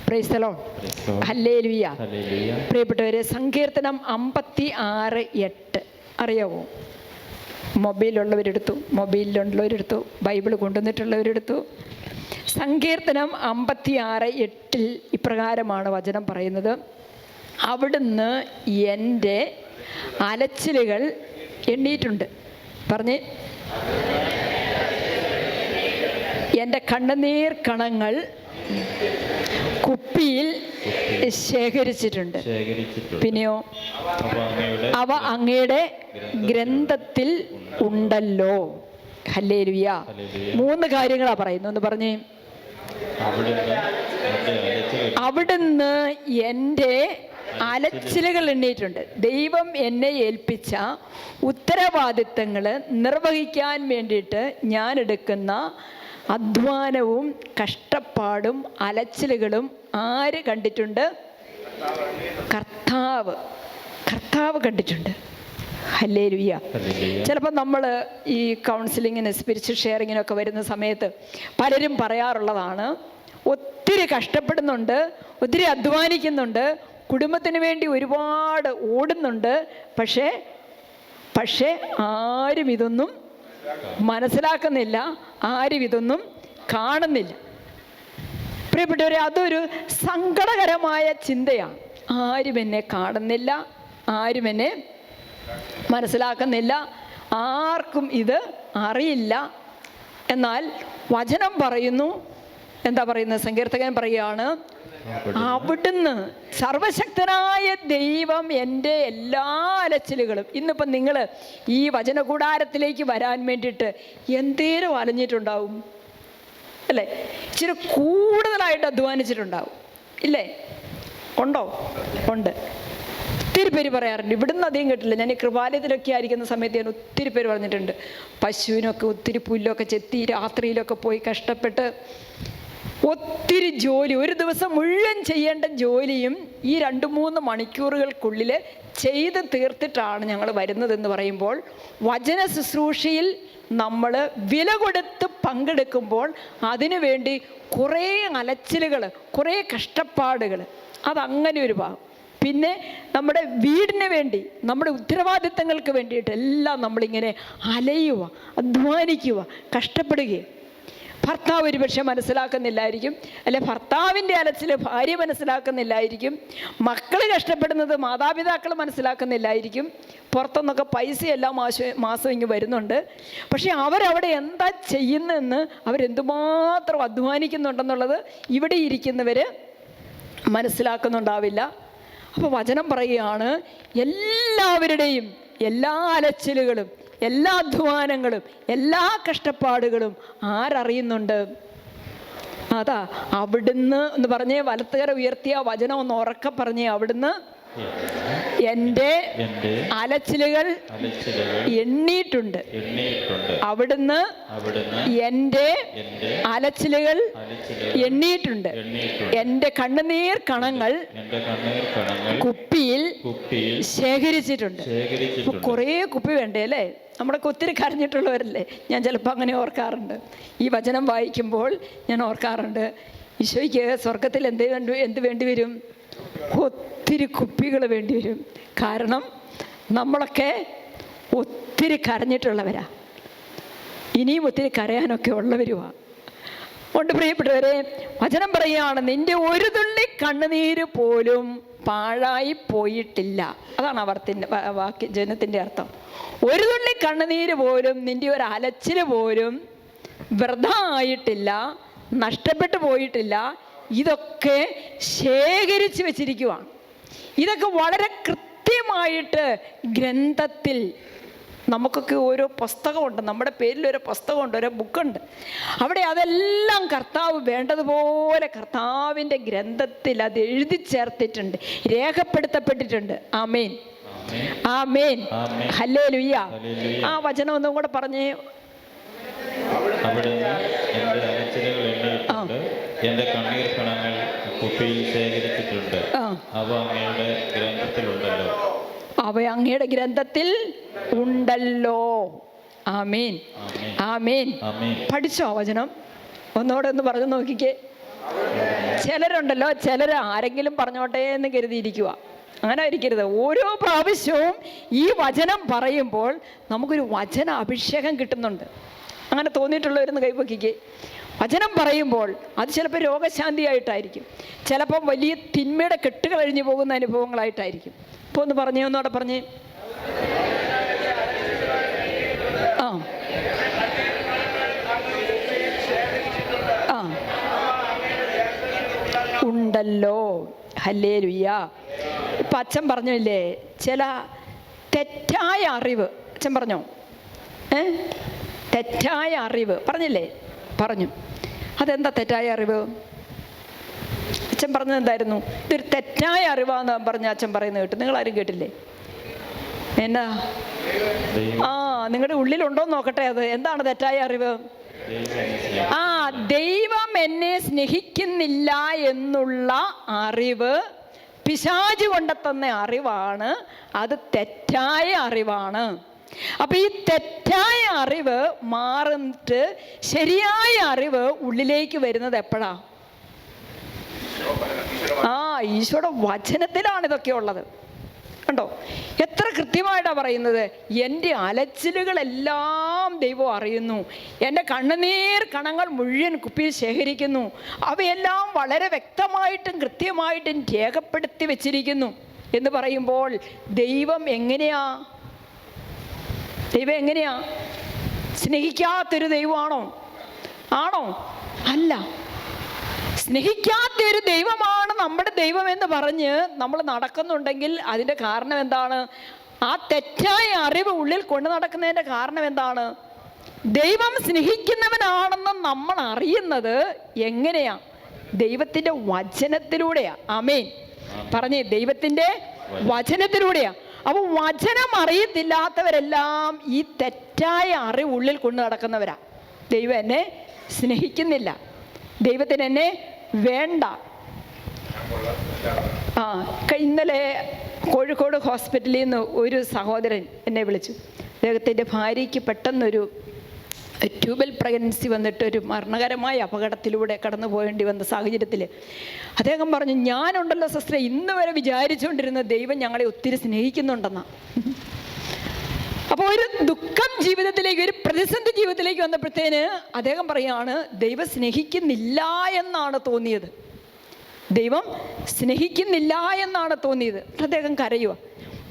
Price the Lord. Hallelujah. പ്രിയപ്പെട്ടവരെ, സങ്കീർത്തനം 56:8 അറിയാവോ? മൊബൈലിലുള്ളവരെടുത്തു, ബൈബിൾ കൊണ്ടുവന്നിട്ടുള്ളവരെടുത്തു. സങ്കീർത്തനം 56:8 ഇപ്രകാരമാണ് വചനം പറയുന്നത്: അവിടുന്ന് എൻ്റെ അലച്ചിലുകൾ എണ്ണീട്ടുണ്ട്. പറഞ്ഞ്, എൻ്റെ കണ്ണുനീർ കണങ്ങൾ കുപ്പിയിൽ ശേഖരിച്ചിട്ടുണ്ട്. പിന്നെയോ, അവ അങ്ങയുടെ ഗ്രന്ഥത്തിൽ ഉണ്ടല്ലോ. ഹല്ലേലൂയ. 3 കാര്യങ്ങളാ പറയുന്നു. ഒന്ന് പറഞ്ഞേ. അവിടുന്ന് എൻ്റെ അലച്ചിലുകൾ എണ്ണീട്ടുണ്ട്. ദൈവം എന്നെ ഏൽപ്പിച്ച ഉത്തരവാദിത്തങ്ങൾ നിർവഹിക്കാൻ വേണ്ടിയിട്ട് ഞാൻ എടുക്കുന്ന അധ്വാനവും കഷ്ടപ്പാടും അലച്ചിലുകളും ആര് കണ്ടിട്ടുണ്ട്? കർത്താവ് കണ്ടിട്ടുണ്ട്. ഹല്ലേലൂയ. ചിലപ്പോൾ നമ്മൾ ഈ കൗൺസിലിങ്ങിന്, സ്പിരിച്വൽ ഷെയറിങ്ങിനൊക്കെ വരുന്ന സമയത്ത് പലരും പറയാറുള്ളതാണ്, ഒത്തിരി കഷ്ടപ്പെടുന്നുണ്ട്, ഒത്തിരി അധ്വാനിക്കുന്നുണ്ട്, കുടുംബത്തിന് വേണ്ടി ഒരുപാട് ഓടുന്നുണ്ട്, പക്ഷേ ആരും ഇതൊന്നും മനസ്സിലാക്കുന്നില്ല, ആരും ഇതൊന്നും കാണുന്നില്ല. പ്രിയപ്പെട്ടവരെ, അതൊരു സങ്കടകരമായ ചിന്തയാണ്. ആരും എന്നെ കാണുന്നില്ല, ആരും എന്നെ മനസ്സിലാക്കുന്നില്ല, ആർക്കും ഇത് അറിയില്ല. എന്നാൽ വചനം പറയുന്നു, എന്താ പറയുന്നത്? സങ്കീർത്തകൻ പറയുകയാണ്, അവിടുന്ന്, സർവശക്തനായ ദൈവം എൻ്റെ എല്ലാ അലച്ചിലുകളും. ഇന്നിപ്പം നിങ്ങൾ ഈ വചനകൂടാരത്തിലേക്ക് വരാൻ വേണ്ടിയിട്ട് എന്തേലും അലഞ്ഞിട്ടുണ്ടാവും അല്ലേ? ഇച്ചിരി കൂടുതലായിട്ട് അധ്വാനിച്ചിട്ടുണ്ടാവും ഇല്ലേ? ഉണ്ടോ? ഉണ്ട്. ഒത്തിരി പേര് പറയാറുണ്ട്. ഇവിടുന്ന് അധികം കേട്ടില്ല. ഞാൻ ഈ കൃപാലയത്തിലൊക്കെ ആയിരിക്കുന്ന സമയത്ത് ഞാൻ ഒത്തിരി പേര് പറഞ്ഞിട്ടുണ്ട്, പശുവിനൊക്കെ ഒത്തിരി പുല്ലൊക്കെ ചെത്തി രാത്രിയിലൊക്കെ പോയി കഷ്ടപ്പെട്ട് ഒത്തിരി ജോലി, ഒരു ദിവസം മുഴുവൻ ചെയ്യേണ്ട ജോലിയും ഈ 2-3 മണിക്കൂറുകൾക്കുള്ളിൽ ചെയ്ത് തീർത്തിട്ടാണ് ഞങ്ങൾ വരുന്നതെന്ന് പറയുമ്പോൾ, വചന ശുശ്രൂഷയിൽ നമ്മൾ വില കൊടുത്ത് പങ്കെടുക്കുമ്പോൾ അതിനു വേണ്ടി കുറേ അലച്ചിലുകൾ, കുറേ കഷ്ടപ്പാടുകൾ, അതങ്ങനെ ഒരു ഭാഗം. പിന്നെ നമ്മുടെ വീടിന് വേണ്ടി, നമ്മുടെ ഉത്തരവാദിത്തങ്ങൾക്ക് വേണ്ടിയിട്ട് എല്ലാം നമ്മളിങ്ങനെ അലയുക, അധ്വാനിക്കുക, കഷ്ടപ്പെടുകയും. ഭർത്താവ് ഒരുപക്ഷെ മനസ്സിലാക്കുന്നില്ലായിരിക്കും, അല്ലെ ഭർത്താവിൻ്റെ അലച്ചിൽ ഭാര്യ മനസ്സിലാക്കുന്നില്ലായിരിക്കും, മക്കൾ കഷ്ടപ്പെടുന്നത് മാതാപിതാക്കൾ മനസ്സിലാക്കുന്നില്ലായിരിക്കും. പുറത്തുനിന്നൊക്കെ പൈസ എല്ലാ മാസവും ഇങ്ങ് വരുന്നുണ്ട്, പക്ഷെ അവരവിടെ എന്താ ചെയ്യുന്നതെന്ന്, അവരെന്തുമാത്രം അധ്വാനിക്കുന്നുണ്ടെന്നുള്ളത് ഇവിടെ ഇരിക്കുന്നവർ മനസ്സിലാക്കുന്നുണ്ടാവില്ല. അപ്പോൾ വചനം പറയുകയാണ്, എല്ലാവരുടെയും എല്ലാ അലച്ചിലുകളും, എല്ലാ അധ്വാനങ്ങളും, എല്ലാ കഷ്ടപ്പാടുകളും ആരറിയുന്നുണ്ട്? അതാ അവിടുന്ന് എന്ന് പറഞ്ഞേ. വലത്തുകര ഉയർത്തിയ വചനം ഒന്ന് ഉറക്കെ പറഞ്ഞേ. അവിടുന്ന് എൻ്റെ അലച്ചിലുകൾ എണ്ണീട്ടുണ്ട്. അവിടുന്ന് എൻ്റെ അലച്ചിലുകൾ എണ്ണീട്ടുണ്ട്. എൻ്റെ കണ്ണുനീർ കണങ്ങൾ കുപ്പിയിൽ ശേഖരിച്ചിട്ടുണ്ട്. കുറേ കുപ്പി വേണ്ടേ അല്ലേ? നമ്മളൊക്കെ ഒത്തിരി കരഞ്ഞിട്ടുള്ളവരല്ലേ? ഞാൻ ചിലപ്പോൾ അങ്ങനെ ഓർക്കാറുണ്ട്. ഈ വചനം വായിക്കുമ്പോൾ ഞാൻ ഓർക്കാറുണ്ട്, ഈശോയ്ക്ക് സ്വർഗത്തിൽ എന്ത് വേണ്ടി വരും? ഒത്തിരി കുപ്പികൾ വേണ്ടി വരും. കാരണം നമ്മളൊക്കെ ഒത്തിരി കരഞ്ഞിട്ടുള്ളവരാ, ഇനിയും ഒത്തിരി കരയാനൊക്കെ ഉള്ളവരുമാണ്. കൊണ്ട് പ്രിയപ്പെട്ടവരെ, വചനം പറയുകയാണ്, നിന്റെ ഒരു തുള്ളി കണ്ണുനീര് പോലും പാഴായി പോയിട്ടില്ല. അതാണ് ജനത്തിൻ്റെ അർത്ഥം. ഒരു തുള്ളി കണ്ണുനീര് പോലും, നിന്റെ ഒരു അലച്ചില് പോലും വൃഥ ആയിട്ടില്ല, നഷ്ടപ്പെട്ടു പോയിട്ടില്ല. ഇതൊക്കെ ശേഖരിച്ച് വെച്ചിരിക്കുവാണ്. ഇതൊക്കെ വളരെ കൃത്യമായിട്ട് ഗ്രന്ഥത്തിൽ, നമുക്കൊക്കെ ഓരോ പുസ്തകമുണ്ട്, നമ്മുടെ പേരിൽ ഒരു പുസ്തകമുണ്ട്, ഓരോ ബുക്കുണ്ട്. അവിടെ അതെല്ലാം കർത്താവ് വേണ്ടതുപോലെ കർത്താവിൻ്റെ ഗ്രന്ഥത്തിൽ അത് എഴുതി ചേർത്തിട്ടുണ്ട്, രേഖപ്പെടുത്തപ്പെട്ടിട്ടുണ്ട്. ആമേൻ, ആമേൻ, ഹല്ലേലൂയ. ആ വചനം ഒന്നും കൂടെ പറഞ്ഞേ. എൻ്റെ കണ്ണീർ കണങ്ങൾ കുപ്പിയിൽ ശേഖരിച്ചിട്ടുണ്ട്, അവ അങ്ങയുടെ ഗ്രന്ഥത്തിലുണ്ടല്ലോ. അവ അങ്ങയുടെ ഗ്രന്ഥത്തിൽ ഉണ്ടല്ലോ. ആമേൻ, ആമേൻ. പഠിച്ചോ വചനം? ഒന്നോടെ ഒന്ന് പറഞ്ഞു നോക്കിക്കേ. ചിലരുണ്ടല്ലോ, ചിലർ ആരെങ്കിലും പറഞ്ഞോട്ടെ എന്ന് കരുതിയിരിക്കുക. അങ്ങനെ ഇരിക്കരുത്. ഓരോ പ്രാവശ്യവും ഈ വചനം പറയുമ്പോൾ നമുക്കൊരു വചന അഭിഷേകം കിട്ടുന്നുണ്ട്. അങ്ങനെ തോന്നിയിട്ടുള്ളവരൊന്ന് കൈവക്കിക്കേ. വചനം പറയുമ്പോൾ അത് ചിലപ്പോൾ രോഗശാന്തിയായിട്ടായിരിക്കും, ചിലപ്പം വലിയ തിന്മയുടെ കെട്ട് കഴിഞ്ഞു പോകുന്ന അനുഭവങ്ങളായിട്ടായിരിക്കും. ഇപ്പോൾ ഒന്ന് പറഞ്ഞേ, ഒന്നോടെ പറഞ്ഞേ. ആ ആ ഉണ്ടല്ലോ. ഹല്ലേലൂയ. ഇപ്പം അച്ഛൻ പറഞ്ഞില്ലേ, ചില തെറ്റായ അറിവ്. അച്ഛൻ പറഞ്ഞോ? തെറ്റായ അറിവ് പറഞ്ഞില്ലേ? പറഞ്ഞു. അതെന്താ തെറ്റായ അറിവ്? അച്ഛൻ പറഞ്ഞത് എന്തായിരുന്നു? ഇതൊരു തെറ്റായ അറിവാന്ന് പറഞ്ഞ അച്ഛൻ പറയുന്നത് കേട്ടു. നിങ്ങളാരും കേട്ടില്ലേ? എന്നാ? നിങ്ങളുടെ ഉള്ളിലുണ്ടോന്ന് നോക്കട്ടെ. അത് എന്താണ് തെറ്റായ അറിവ്? ദൈവം എന്നെ സ്നേഹിക്കുന്നില്ല എന്നുള്ള അറിവ് പിശാച് കൊണ്ടെത്തുന്ന അറിവാണ്. അത് തെറ്റായ അറിവാണ്. അപ്പൊ ഈ തെറ്റായ അറിവ് മാറിട്ട് ശരിയായ അറിവ് ഉള്ളിലേക്ക് വരുന്നത് എപ്പോഴാ? ഈശോയുടെ വചനത്തിലാണ് ഇതൊക്കെ ഉള്ളത്. കണ്ടോ എത്ര കൃത്യമായിട്ടാണ് പറയുന്നത്. എൻ്റെ അലച്ചിലുകളെല്ലാം ദൈവം അറിയുന്നു. എൻ്റെ കണ്ണുനീർ കണങ്ങൾ മുഴുവൻ കുപ്പിയിൽ ശേഖരിക്കുന്നു. അവയെല്ലാം വളരെ വ്യക്തമായിട്ടും കൃത്യമായിട്ടും രേഖപ്പെടുത്തി വെച്ചിരിക്കുന്നു എന്ന് പറയുമ്പോൾ ദൈവം എങ്ങനെയാ? ദൈവം എങ്ങനെയാ? സ്നേഹിക്കാത്തൊരു ദൈവമാണോ? ആണോ? അല്ല. സ്നേഹിക്കാത്തൊരു ദൈവമാണ് നമ്മുടെ ദൈവം എന്ന് പറഞ്ഞ് നമ്മൾ നടക്കുന്നുണ്ടെങ്കിൽ അതിൻ്റെ കാരണം എന്താണ്? ആ തെറ്റായ അറിവ് ഉള്ളിൽ കൊണ്ടു നടക്കുന്നതിൻ്റെ കാരണം എന്താണ്? ദൈവം സ്നേഹിക്കുന്നവനാണെന്ന് നമ്മൾ അറിയുന്നത് എങ്ങനെയാ? ദൈവത്തിൻ്റെ വചനത്തിലൂടെയാ. ആമേൻ പറഞ്ഞേ. ദൈവത്തിൻ്റെ വചനത്തിലൂടെയാ. അപ്പോൾ വചനം അറിയത്തില്ലാത്തവരെല്ലാം ഈ തെറ്റായ അറിവ് ഉള്ളിൽ കൊണ്ടു നടക്കുന്നവരാ. ദൈവം എന്നെ സ്നേഹിക്കുന്നില്ല, ദൈവത്തിന് എന്നെ വേണ്ട. ഇന്നലെ കോഴിക്കോട് ഹോസ്പിറ്റലിൽ നിന്ന് ഒരു സഹോദരൻ എന്നെ വിളിച്ചു. അദ്ദേഹത്തിൻ്റെ ഭാര്യയ്ക്ക് പെട്ടെന്നൊരു ട്യൂബൽ പ്രഗ്നൻസി വന്നിട്ട് ഒരു മരണകരമായ അപകടത്തിലൂടെ കടന്നു പോകേണ്ടി വന്ന സാഹചര്യത്തിൽ അദ്ദേഹം പറഞ്ഞു, ഞാനുണ്ടല്ലോ സിസ്റ്ററെ, ഇന്ന് വരെ വിചാരിച്ചുകൊണ്ടിരുന്ന ദൈവം ഞങ്ങളെ ഒത്തിരി സ്നേഹിക്കുന്നുണ്ടെന്നാണ്. അപ്പോൾ ഒരു ദുഃഖം ജീവിതത്തിലേക്ക്, ഒരു പ്രതിസന്ധി ജീവിതത്തിലേക്ക് വന്നപ്പോഴത്തേന് അദ്ദേഹം പറയാണ്, ദൈവം സ്നേഹിക്കുന്നില്ല എന്നാണ് തോന്നിയത്. ദൈവം സ്നേഹിക്കുന്നില്ല എന്നാണ് തോന്നിയത്. അദ്ദേഹം കരയുക.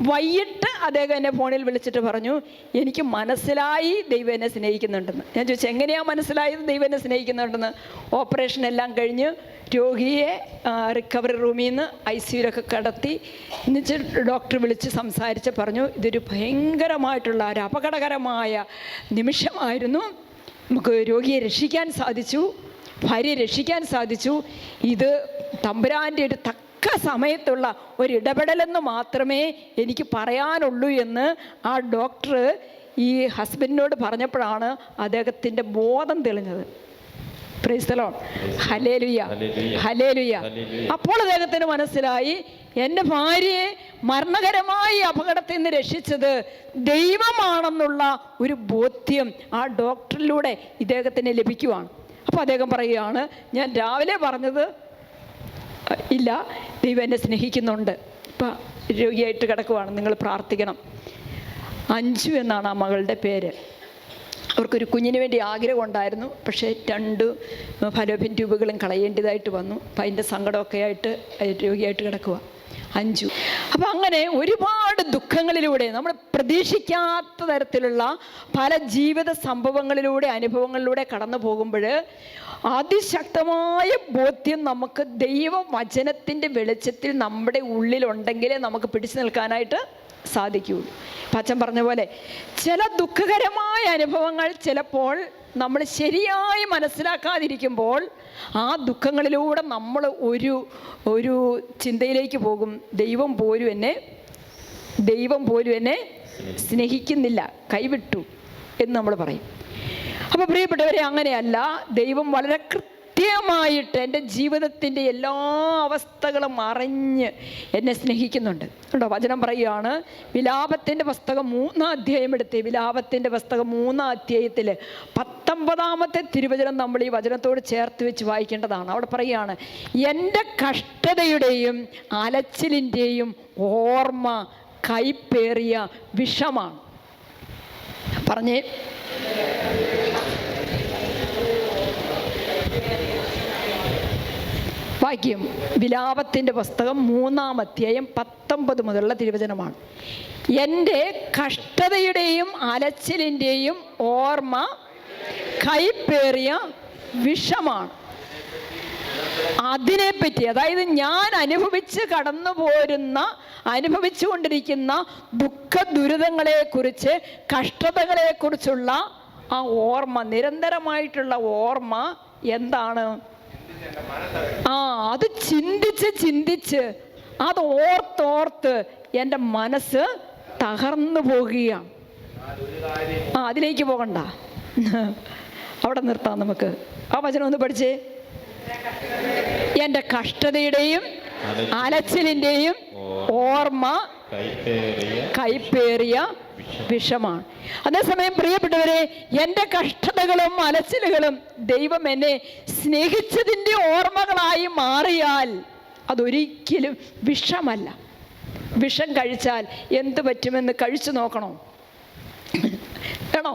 വൈകിട്ട് അദ്ദേഹം എന്നെ ഫോണിൽ വിളിച്ചിട്ട് പറഞ്ഞു, എനിക്ക് മനസ്സിലായി ദൈവം എന്നെ സ്നേഹിക്കുന്നുണ്ടെന്ന്. ഞാൻ ചോദിച്ചു, എങ്ങനെയാണ് മനസ്സിലായത് ദൈവം എന്നെ സ്നേഹിക്കുന്നുണ്ടെന്ന്? ഓപ്പറേഷൻ എല്ലാം കഴിഞ്ഞ് രോഗിയെ റിക്കവറി റൂമിൽ നിന്ന് ICUലൊക്കെ കിടത്തി എന്നിട്ട് ഡോക്ടർ വിളിച്ച് സംസാരിച്ച് പറഞ്ഞു, ഇതൊരു ഭയങ്കരമായിട്ടുള്ള ഒരു അപകടകരമായ നിമിഷമായിരുന്നു. നമുക്ക് രോഗിയെ രക്ഷിക്കാൻ സാധിച്ചു, ഭാര്യയെ രക്ഷിക്കാൻ സാധിച്ചു. ഇത് തമ്പുരാൻ്റെ ഒരു തക്ക സമയത്തുള്ള ഒരു ഇടപെടലെന്ന് മാത്രമേ എനിക്ക് പറയാനുള്ളൂ എന്ന് ആ ഡോക്ടർ ഈ ഹസ്ബൻഡിനോട് പറഞ്ഞപ്പോഴാണ് അദ്ദേഹത്തിൻ്റെ ബോധം തെളിഞ്ഞത്. Price the Lord. ഹല്ലേലൂയ, ഹല്ലേലൂയ. അപ്പോൾ അദ്ദേഹത്തിന് മനസ്സിലായി, എൻ്റെ ഭാര്യയെ മരണകരമായ അപകടത്തിൽ നിന്ന് രക്ഷിച്ചത് ദൈവമാണെന്നുള്ള ഒരു ബോധ്യം ആ ഡോക്ടറിലൂടെ ഇദ്ദേഹത്തിന് ലഭിക്കുവാണ്. അപ്പോൾ അദ്ദേഹം പറയുകയാണ്, ഞാൻ രാവിലെ പറഞ്ഞത് ഇല്ല, ദൈവം എന്നെ സ്നേഹിക്കുന്നുണ്ട്. ഇപ്പം രോഗിയായിട്ട് കിടക്കുവാണ്, നിങ്ങൾ പ്രാർത്ഥിക്കണം. അഞ്ജു എന്നാണ് ആ മകളുടെ പേര്. അവർക്കൊരു കുഞ്ഞിന് വേണ്ടി ആഗ്രഹം ഉണ്ടായിരുന്നു, പക്ഷേ 2 ഫലോപ്പിൻ ട്യൂബുകളും കളയേണ്ടതായിട്ട് വന്നു. അപ്പം അതിൻ്റെ സങ്കടമൊക്കെ ആയിട്ട് രോഗിയായിട്ട് കിടക്കുക അഞ്ജു. അപ്പം അങ്ങനെ ഒരുപാട് ദുഃഖങ്ങളിലൂടെ, നമ്മൾ പ്രതീക്ഷിക്കാത്ത തരത്തിലുള്ള പല ജീവിത സംഭവങ്ങളിലൂടെ, അനുഭവങ്ങളിലൂടെ കടന്നു പോകുമ്പോൾ അതിശക്തമായ ബോധ്യം നമുക്ക് ദൈവവചനത്തിൻ്റെ വെളിച്ചത്തിൽ നമ്മുടെ ഉള്ളിലുണ്ടെങ്കിലേ നമുക്ക് പിടിച്ചു നിൽക്കാനായിട്ട് സാധിക്കുകയുള്ളൂ. അച്ഛൻ പറഞ്ഞ പോലെ ചില ദുഃഖകരമായ അനുഭവങ്ങൾ ചിലപ്പോൾ നമ്മൾ ശരിയായി മനസ്സിലാക്കാതിരിക്കുമ്പോൾ ആ ദുഃഖങ്ങളിലൂടെ നമ്മൾ ഒരു ചിന്തയിലേക്ക് പോകും, ദൈവം പോലും എന്നെ സ്നേഹിക്കുന്നില്ല, കൈവിട്ടു എന്ന് നമ്മൾ പറയും. അപ്പോൾ പ്രിയപ്പെട്ടവരെ, അങ്ങനെയല്ല. ദൈവം വളരെ കൃത്യമായിട്ട് എൻ്റെ ജീവിതത്തിൻ്റെ എല്ലാ അവസ്ഥകളും അറിഞ്ഞ് എന്നെ സ്നേഹിക്കുന്നുണ്ട് കേട്ടോ. വചനം പറയുകയാണ്, വിലാപത്തിൻ്റെ പുസ്തകം 3-ാം അധ്യായം എടുത്ത്, വിലാപത്തിൻ്റെ പുസ്തകം 3-ാം അധ്യായത്തിൽ 19-ാമത്തെ തിരുവചനം നമ്മൾ ഈ വചനത്തോട് ചേർത്ത് വെച്ച് വായിക്കേണ്ടതാണ്. അവിടെ പറയുകയാണ്, എൻ്റെ കഷ്ടതയുടെയും അലച്ചിലിൻ്റെയും ഓർമ്മ കൈപ്പേറിയ വിഷമാണ്. പറഞ്ഞേ, വാക്യം വിലാപത്തിൻ്റെ പുസ്തകം 3-ാം അധ്യായം 19 മുതലുള്ള തിരുവചനമാണ്. എൻ്റെ കഷ്ടതയുടെയും അലച്ചിലിൻ്റെയും ഓർമ്മ കൈപ്പേറിയ വിഷമാണ്. അതിനെപ്പറ്റി, അതായത് ഞാൻ അനുഭവിച്ചുകൊണ്ടിരിക്കുന്ന ദുഃഖ ദുരിതങ്ങളെക്കുറിച്ച്, കഷ്ടതകളെക്കുറിച്ചുള്ള ആ ഓർമ്മ, നിരന്തരമായിട്ടുള്ള ഓർമ്മ എന്താണ്? അത് ചിന്തിച്ച് അത് ഓർത്തോർത്ത് എൻ്റെ മനസ്സ് തകർന്നു പോകുകയാണ്. അതിലേക്ക് പോകണ്ട, അവിടെ നിർത്താം നമുക്ക്. ആ വചനം ഒന്ന് പഠിച്ചേ. എൻ്റെ കഷ്ടതയുടെയും അലച്ചിലിൻ്റെയും ഓർമ്മ കൈപ്പേറിയ വിഷമാണ്. അതേസമയം പ്രിയപ്പെട്ടവരെ, എൻ്റെ കഷ്ടതകളും അലച്ചിലുകളും ദൈവം എന്നെ സ്നേഹിച്ചതിൻ്റെ ഓർമ്മകളായി മാറിയാൽ അതൊരിക്കലും വിഷമല്ല. വിഷം കഴിച്ചാൽ എന്ത് പറ്റുമെന്ന് കഴിച്ചു നോക്കണോ? വേണോ?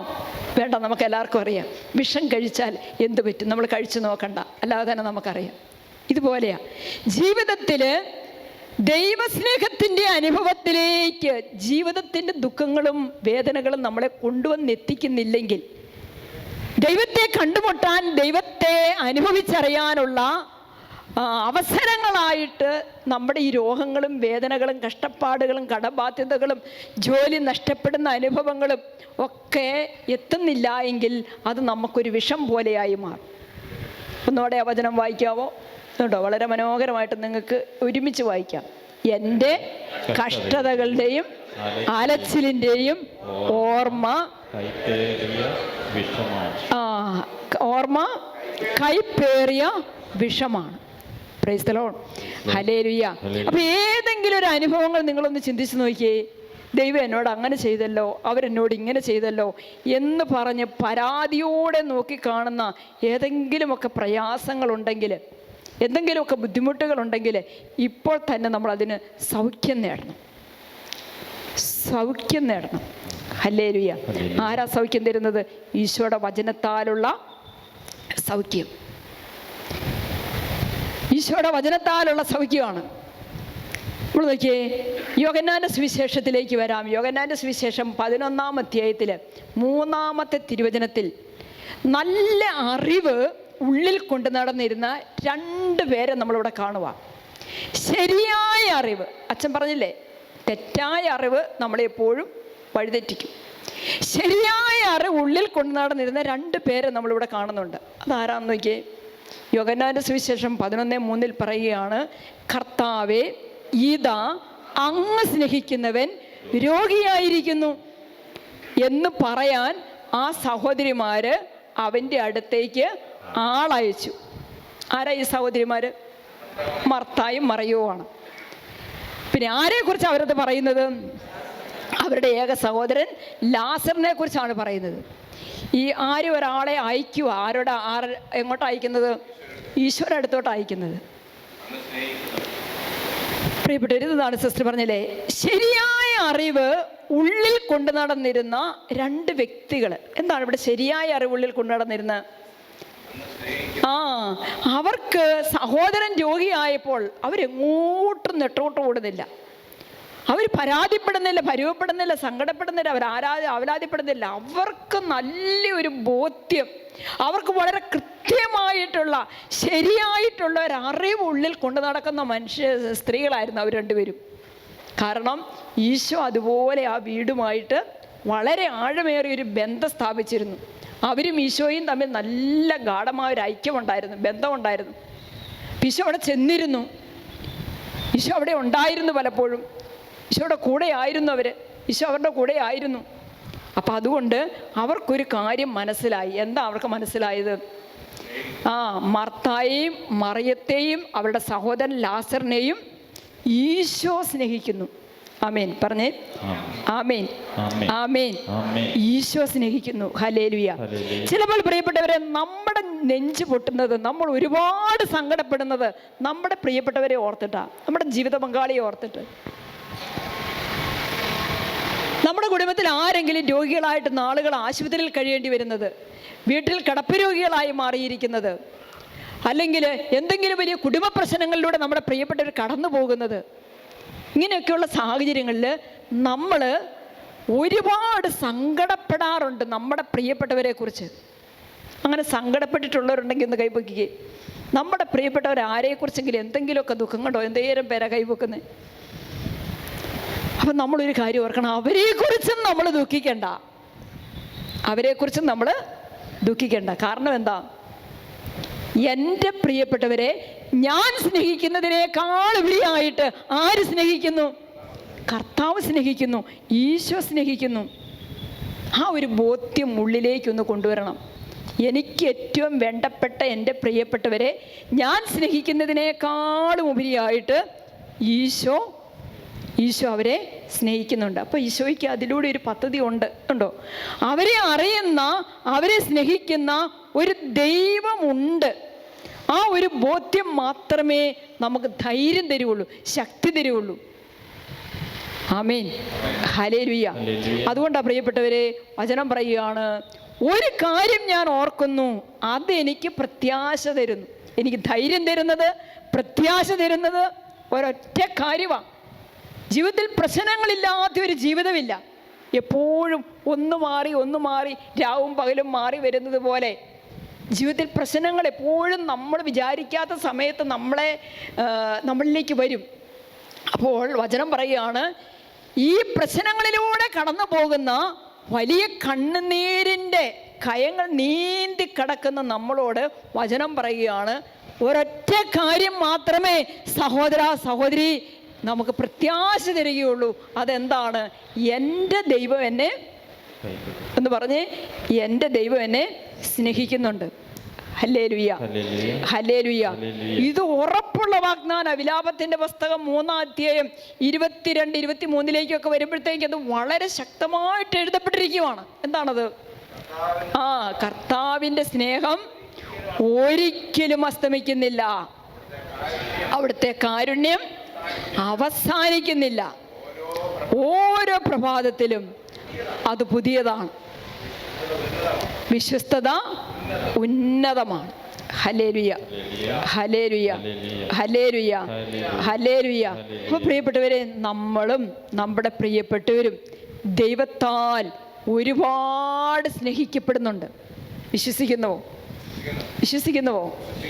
വേണ്ട, നമുക്ക് എല്ലാവർക്കും അറിയാം വിഷം കഴിച്ചാൽ എന്ത് പറ്റും. നമ്മൾ കഴിച്ചു നോക്കണ്ട, അല്ലാതെ തന്നെ നമുക്കറിയാം. ഇതുപോലെയാ ജീവിതത്തിൽ ദൈവസ്നേഹത്തിൻ്റെ അനുഭവത്തിലേക്ക് ജീവിതത്തിൻ്റെ ദുഃഖങ്ങളും വേദനകളും നമ്മളെ കൊണ്ടുവന്നെത്തിക്കുന്നില്ലെങ്കിൽ, ദൈവത്തെ കണ്ടുമുട്ടാൻ, ദൈവത്തെ അനുഭവിച്ചറിയാനുള്ള അവസരങ്ങളായിട്ട് നമ്മുടെ ഈ രോഗങ്ങളും വേദനകളും കഷ്ടപ്പാടുകളും കടബാധ്യതകളും ജോലി നഷ്ടപ്പെടുന്ന അനുഭവങ്ങളും ഒക്കെ എത്തുന്നില്ല എങ്കിൽ അത് നമുക്കൊരു വിഷം പോലെയായി മാറും. ഒന്നോടെ ആ വചനം വായിക്കാവോ? കേട്ടോ, വളരെ മനോഹരമായിട്ട് നിങ്ങൾക്ക് ഒരുമിച്ച് വായിക്കാം. എൻ്റെ കഷ്ടതകളുടെയും അലച്ചിലിൻ്റെയും ഓർമ്മ ഓർമ്മ കൈപ്പേറിയ വിഷമാണ്. Price the Lord, hallelujah. അപ്പോൾ ഏതെങ്കിലും ഒരു അനുഭവങ്ങൾ നിങ്ങളൊന്ന് ചിന്തിച്ച് നോക്കിയേ. ദൈവം എന്നോട് അങ്ങനെ ചെയ്തല്ലോ, അവരെന്നോട് ഇങ്ങനെ ചെയ്തല്ലോ എന്ന് പറഞ്ഞ് പരാതിയോടെ നോക്കിക്കാണുന്ന ഏതെങ്കിലുമൊക്കെ പ്രയാസങ്ങളുണ്ടെങ്കിൽ, എന്തെങ്കിലുമൊക്കെ ബുദ്ധിമുട്ടുകളുണ്ടെങ്കിൽ ഇപ്പോൾ തന്നെ നമ്മൾ അതിന് സൗഖ്യം നേടണം. ഹല്ലേലൂയ. ആരാ സൗഖ്യം തരുന്നത്? ഈശോയുടെ വചനത്താലുള്ള സൗഖ്യം. ഈശോയുടെ വചനത്താലുള്ള സൗഖ്യമാണ്. നമ്മൾ നോക്കിയേ, യോഹന്നാന്റെ സുവിശേഷത്തിലേക്ക് വരാം. യോഹന്നാന്റെ സുവിശേഷം 11-ാം അധ്യായത്തിൽ 3-ാമത്തെ തിരുവചനത്തിൽ നല്ല അറിവ് ഉള്ളിൽ കൊണ്ടു നടന്നിരുന്ന 2 പേരെ നമ്മളിവിടെ കാണുക. ശരിയായ അറിവ്, അച്ഛൻ പറഞ്ഞില്ലേ, തെറ്റായ അറിവ് നമ്മളെപ്പോഴും വഴിതെറ്റിക്കും. ശരിയായ അറിവ് ഉള്ളിൽ കൊണ്ടു നടന്നിരുന്ന 2 പേരെ നമ്മളിവിടെ കാണുന്നുണ്ട്. അതാരാന്ന് നോക്കിയേ. യോഹന്നാന്റെ സുവിശേഷം 11:3 പറയുകയാണ്, കർത്താവേ, ഇതാ അങ്ങ് സ്നേഹിക്കുന്നവൻ രോഗിയായിരിക്കുന്നു എന്ന് പറയാൻ ആ സഹോദരിമാര് അവൻ്റെ അടുത്തേക്ക് ആളയച്ചു. ആരാ ഈ സഹോദരിമാര്? മർത്തായും മറിയവുമാണ്. പിന്നെ ആരെക്കുറിച്ച് അവരത് പറയുന്നത്? അവരുടെ ഏക സഹോദരൻ ലാസറിനെ കുറിച്ചാണ് പറയുന്നത്. ഈ ആരും ഒരാളെ അയക്കുക, എങ്ങോട്ടാണ് അയക്കുന്നത്? ഈശോയുടെ അടുത്തോട്ട് അയക്കുന്നത്. പ്രിയപ്പെട്ടവർ, ഇതാണ് സിസ്റ്റർ പറഞ്ഞില്ലേ, ശരിയായ അറിവ് ഉള്ളിൽ കൊണ്ടു നടന്നിരുന്ന 2 വ്യക്തികൾ. എന്താണ് ഇവിടെ ശരിയായ അറിവ് ഉള്ളിൽ കൊണ്ടു നടന്നിരുന്ന? അവർക്ക് സഹോദരൻ രോഗിയായപ്പോൾ അവരെങ്ങോട്ടും നെട്ടോട്ട് ഓടുന്നില്ല. അവർ പരാതിപ്പെടുന്നില്ല, പരുവപ്പെടുന്നില്ല, സങ്കടപ്പെടുന്നില്ല, അവലാതിപ്പെടുന്നില്ല. അവർക്ക് നല്ലൊരു ബോധ്യം, അവർക്ക് വളരെ കൃത്യമായിട്ടുള്ള ശരിയായിട്ടുള്ള ഒരു അറിവ് ഉള്ളിൽ കൊണ്ടു നടക്കുന്ന സ്ത്രീകളായിരുന്നു അവർ 2 പേരും. കാരണം ഈശോ അതുപോലെ ആ വീടുമായിട്ട് വളരെ ആഴമേറിയൊരു ബന്ധം സ്ഥാപിച്ചിരുന്നു. അവരും ഈശോയും തമ്മിൽ നല്ല ഗാഢമായ ഒരു ഐക്യമുണ്ടായിരുന്നു, ബന്ധമുണ്ടായിരുന്നു. ഈശോ അവിടെ ചെന്നിരുന്നു, ഈശോ അവിടെ ഉണ്ടായിരുന്നു, പലപ്പോഴും ഈശോയുടെ കൂടെ ആയിരുന്നു ഈശോ അവരുടെ കൂടെ ആയിരുന്നു. അപ്പം അതുകൊണ്ട് അവർക്കൊരു കാര്യം മനസ്സിലായി. എന്താ അവർക്ക് മനസ്സിലായത്? മർത്തായെയും മറിയത്തെയും അവരുടെ സഹോദരൻ ലാസറിനെയും ഈശോ സ്നേഹിക്കുന്നു. ആമേൻ പറഞ്ഞേ. ആമേൻ, ആമേൻ. ഈശോ സ്നേഹിക്കുന്നു. ഹല്ലേലൂയ. ചിലപ്പോൾ പ്രിയപ്പെട്ടവരെ, നമ്മുടെ നെഞ്ച് പൊട്ടുന്നത്, നമ്മൾ ഒരുപാട് സങ്കടപ്പെടുന്നത് നമ്മുടെ പ്രിയപ്പെട്ടവരെ ഓർത്തിട്ടാ, നമ്മുടെ ജീവിത പങ്കാളിയെ ഓർത്തിട്ട്. നമ്മുടെ കുടുംബത്തിൽ ആരെങ്കിലും രോഗികളായിട്ട് നാളുകൾ ആശുപത്രിയിൽ കഴിയേണ്ടി വരുന്നത്, വീട്ടിൽ കിടപ്പ് രോഗികളായി മാറിയിരിക്കുന്നത്, അല്ലെങ്കിൽ എന്തെങ്കിലും വലിയ കുടുംബ പ്രശ്നങ്ങളിലൂടെ നമ്മുടെ പ്രിയപ്പെട്ടവർ കടന്നു പോകുന്നത്, ഇങ്ങനെയൊക്കെയുള്ള സാഹചര്യങ്ങളിൽ നമ്മൾ ഒരുപാട് സങ്കടപ്പെടാറുണ്ട് നമ്മുടെ പ്രിയപ്പെട്ടവരെ കുറിച്ച്. അങ്ങനെ സങ്കടപ്പെട്ടിട്ടുള്ളവരുണ്ടെങ്കിൽ ഒന്ന് കൈപൊക്കിക്കേ. നമ്മുടെ പ്രിയപ്പെട്ടവർ ആരെക്കുറിച്ചെങ്കിലും എന്തെങ്കിലുമൊക്കെ ദുഃഖം കണ്ടോ? എന്തേലും പേരാ കൈപൊക്കുന്നത്. അപ്പം നമ്മളൊരു കാര്യം ഓർക്കണം, അവരെക്കുറിച്ചും നമ്മൾ ദുഃഖിക്കണ്ട, അവരെക്കുറിച്ചും നമ്മൾ ദുഃഖിക്കണ്ട. കാരണം എന്താ? എൻ്റെ പ്രിയപ്പെട്ടവരെ ഞാൻ സ്നേഹിക്കുന്നതിനേക്കാൾ ഉപരിയായിട്ട് ആര് സ്നേഹിക്കുന്നു? കർത്താവ് സ്നേഹിക്കുന്നു, ഈശോ സ്നേഹിക്കുന്നു. ആ ഒരു ബോധ്യം ഉള്ളിലേക്കൊന്ന് കൊണ്ടുവരണം. എനിക്ക് ഏറ്റവും വേണ്ടപ്പെട്ട എൻ്റെ പ്രിയപ്പെട്ടവരെ ഞാൻ സ്നേഹിക്കുന്നതിനേക്കാളും ഉപരിയായിട്ട് ഈശോ അവരെ സ്നേഹിക്കുന്നുണ്ട്. അപ്പോൾ ഈശോയ്ക്ക് അതിലൂടെ ഒരു പദ്ധതി ഉണ്ടോ? അവരെ അറിയുന്ന, അവരെ സ്നേഹിക്കുന്ന ഒരു ദൈവമുണ്ട്. ആ ഒരു ബോധ്യം മാത്രമേ നമുക്ക് ധൈര്യം തരുള്ളൂ, ശക്തി തരുള്ളൂ. ആമേൻ, ഹല്ലേലൂയ. അതുകൊണ്ടാണ് പ്രിയപ്പെട്ടവരെ വചനം പറയുകയാണ്, ഒരു കാര്യം ഞാൻ ഓർക്കുന്നു, അതെനിക്ക് പ്രത്യാശ തരുന്നു. എനിക്ക് ധൈര്യം തരുന്നത്, പ്രത്യാശ തരുന്നത് ഒരൊറ്റ കാര്യമാണ്. ജീവിതത്തിൽ പ്രശ്നങ്ങളില്ലാത്ത ഒരു ജീവിതമില്ല. എപ്പോഴും ഒന്ന് മാറി രാവും പകലും മാറി വരുന്നത് പോലെ ജീവിതത്തിൽ പ്രശ്നങ്ങൾ എപ്പോഴും നമ്മൾ വിചാരിക്കാത്ത സമയത്ത് നമ്മളിലേക്ക് വരും. അപ്പോൾ വചനം പറയുകയാണ്, ഈ പ്രശ്നങ്ങളിലൂടെ കടന്നു പോകുന്ന വലിയ കണ്ണുനീരിൻ്റെ കയങ്ങൾ നീന്തി കിടക്കുന്ന നമ്മളോട് വചനം പറയുകയാണ്, ഒരൊറ്റ കാര്യം മാത്രമേ സഹോദര സഹോദരി നമുക്ക് പ്രത്യാശ തരികയുള്ളൂ. അതെന്താണ്? എൻ്റെ ദൈവം എന്നെ എന്ന് പറഞ്ഞ്, എൻ്റെ ദൈവം എന്നെ സ്നേഹിക്കുന്നുണ്ട്. Hallelujah, hallelujah. ഇത് ഉറപ്പുള്ള വാഗ്ദാന. വിലാപത്തിൻ്റെ പുസ്തകം 3-ാം അധ്യായം 22-23 വരുമ്പോഴത്തേക്ക് അത് വളരെ ശക്തമായിട്ട് എഴുതപ്പെട്ടിരിക്കുകയാണ്. എന്താണത്? കർത്താവിൻ്റെ സ്നേഹം ഒരിക്കലും അസ്തമിക്കുന്നില്ല, അവിടുത്തെ കാരുണ്യം അവസാനിക്കുന്നില്ല, ഓരോ പ്രഭാതത്തിലും അത് പുതിയതാണ്, വിശ്വസ്തത ഉന്നതമാണ്. ഹല്ലേലൂയ, ഹല്ലേലൂയ, ഹല്ലേലൂയ, ഹല്ലേലൂയ. അപ്പോൾ പ്രിയപ്പെട്ടവരെ, നമ്മളും നമ്മുടെ പ്രിയപ്പെട്ടവരും ദൈവത്താൽ ഒരുപാട് സ്നേഹിക്കപ്പെടുന്നുണ്ട്. വിശ്വസിക്കുന്നുവോ?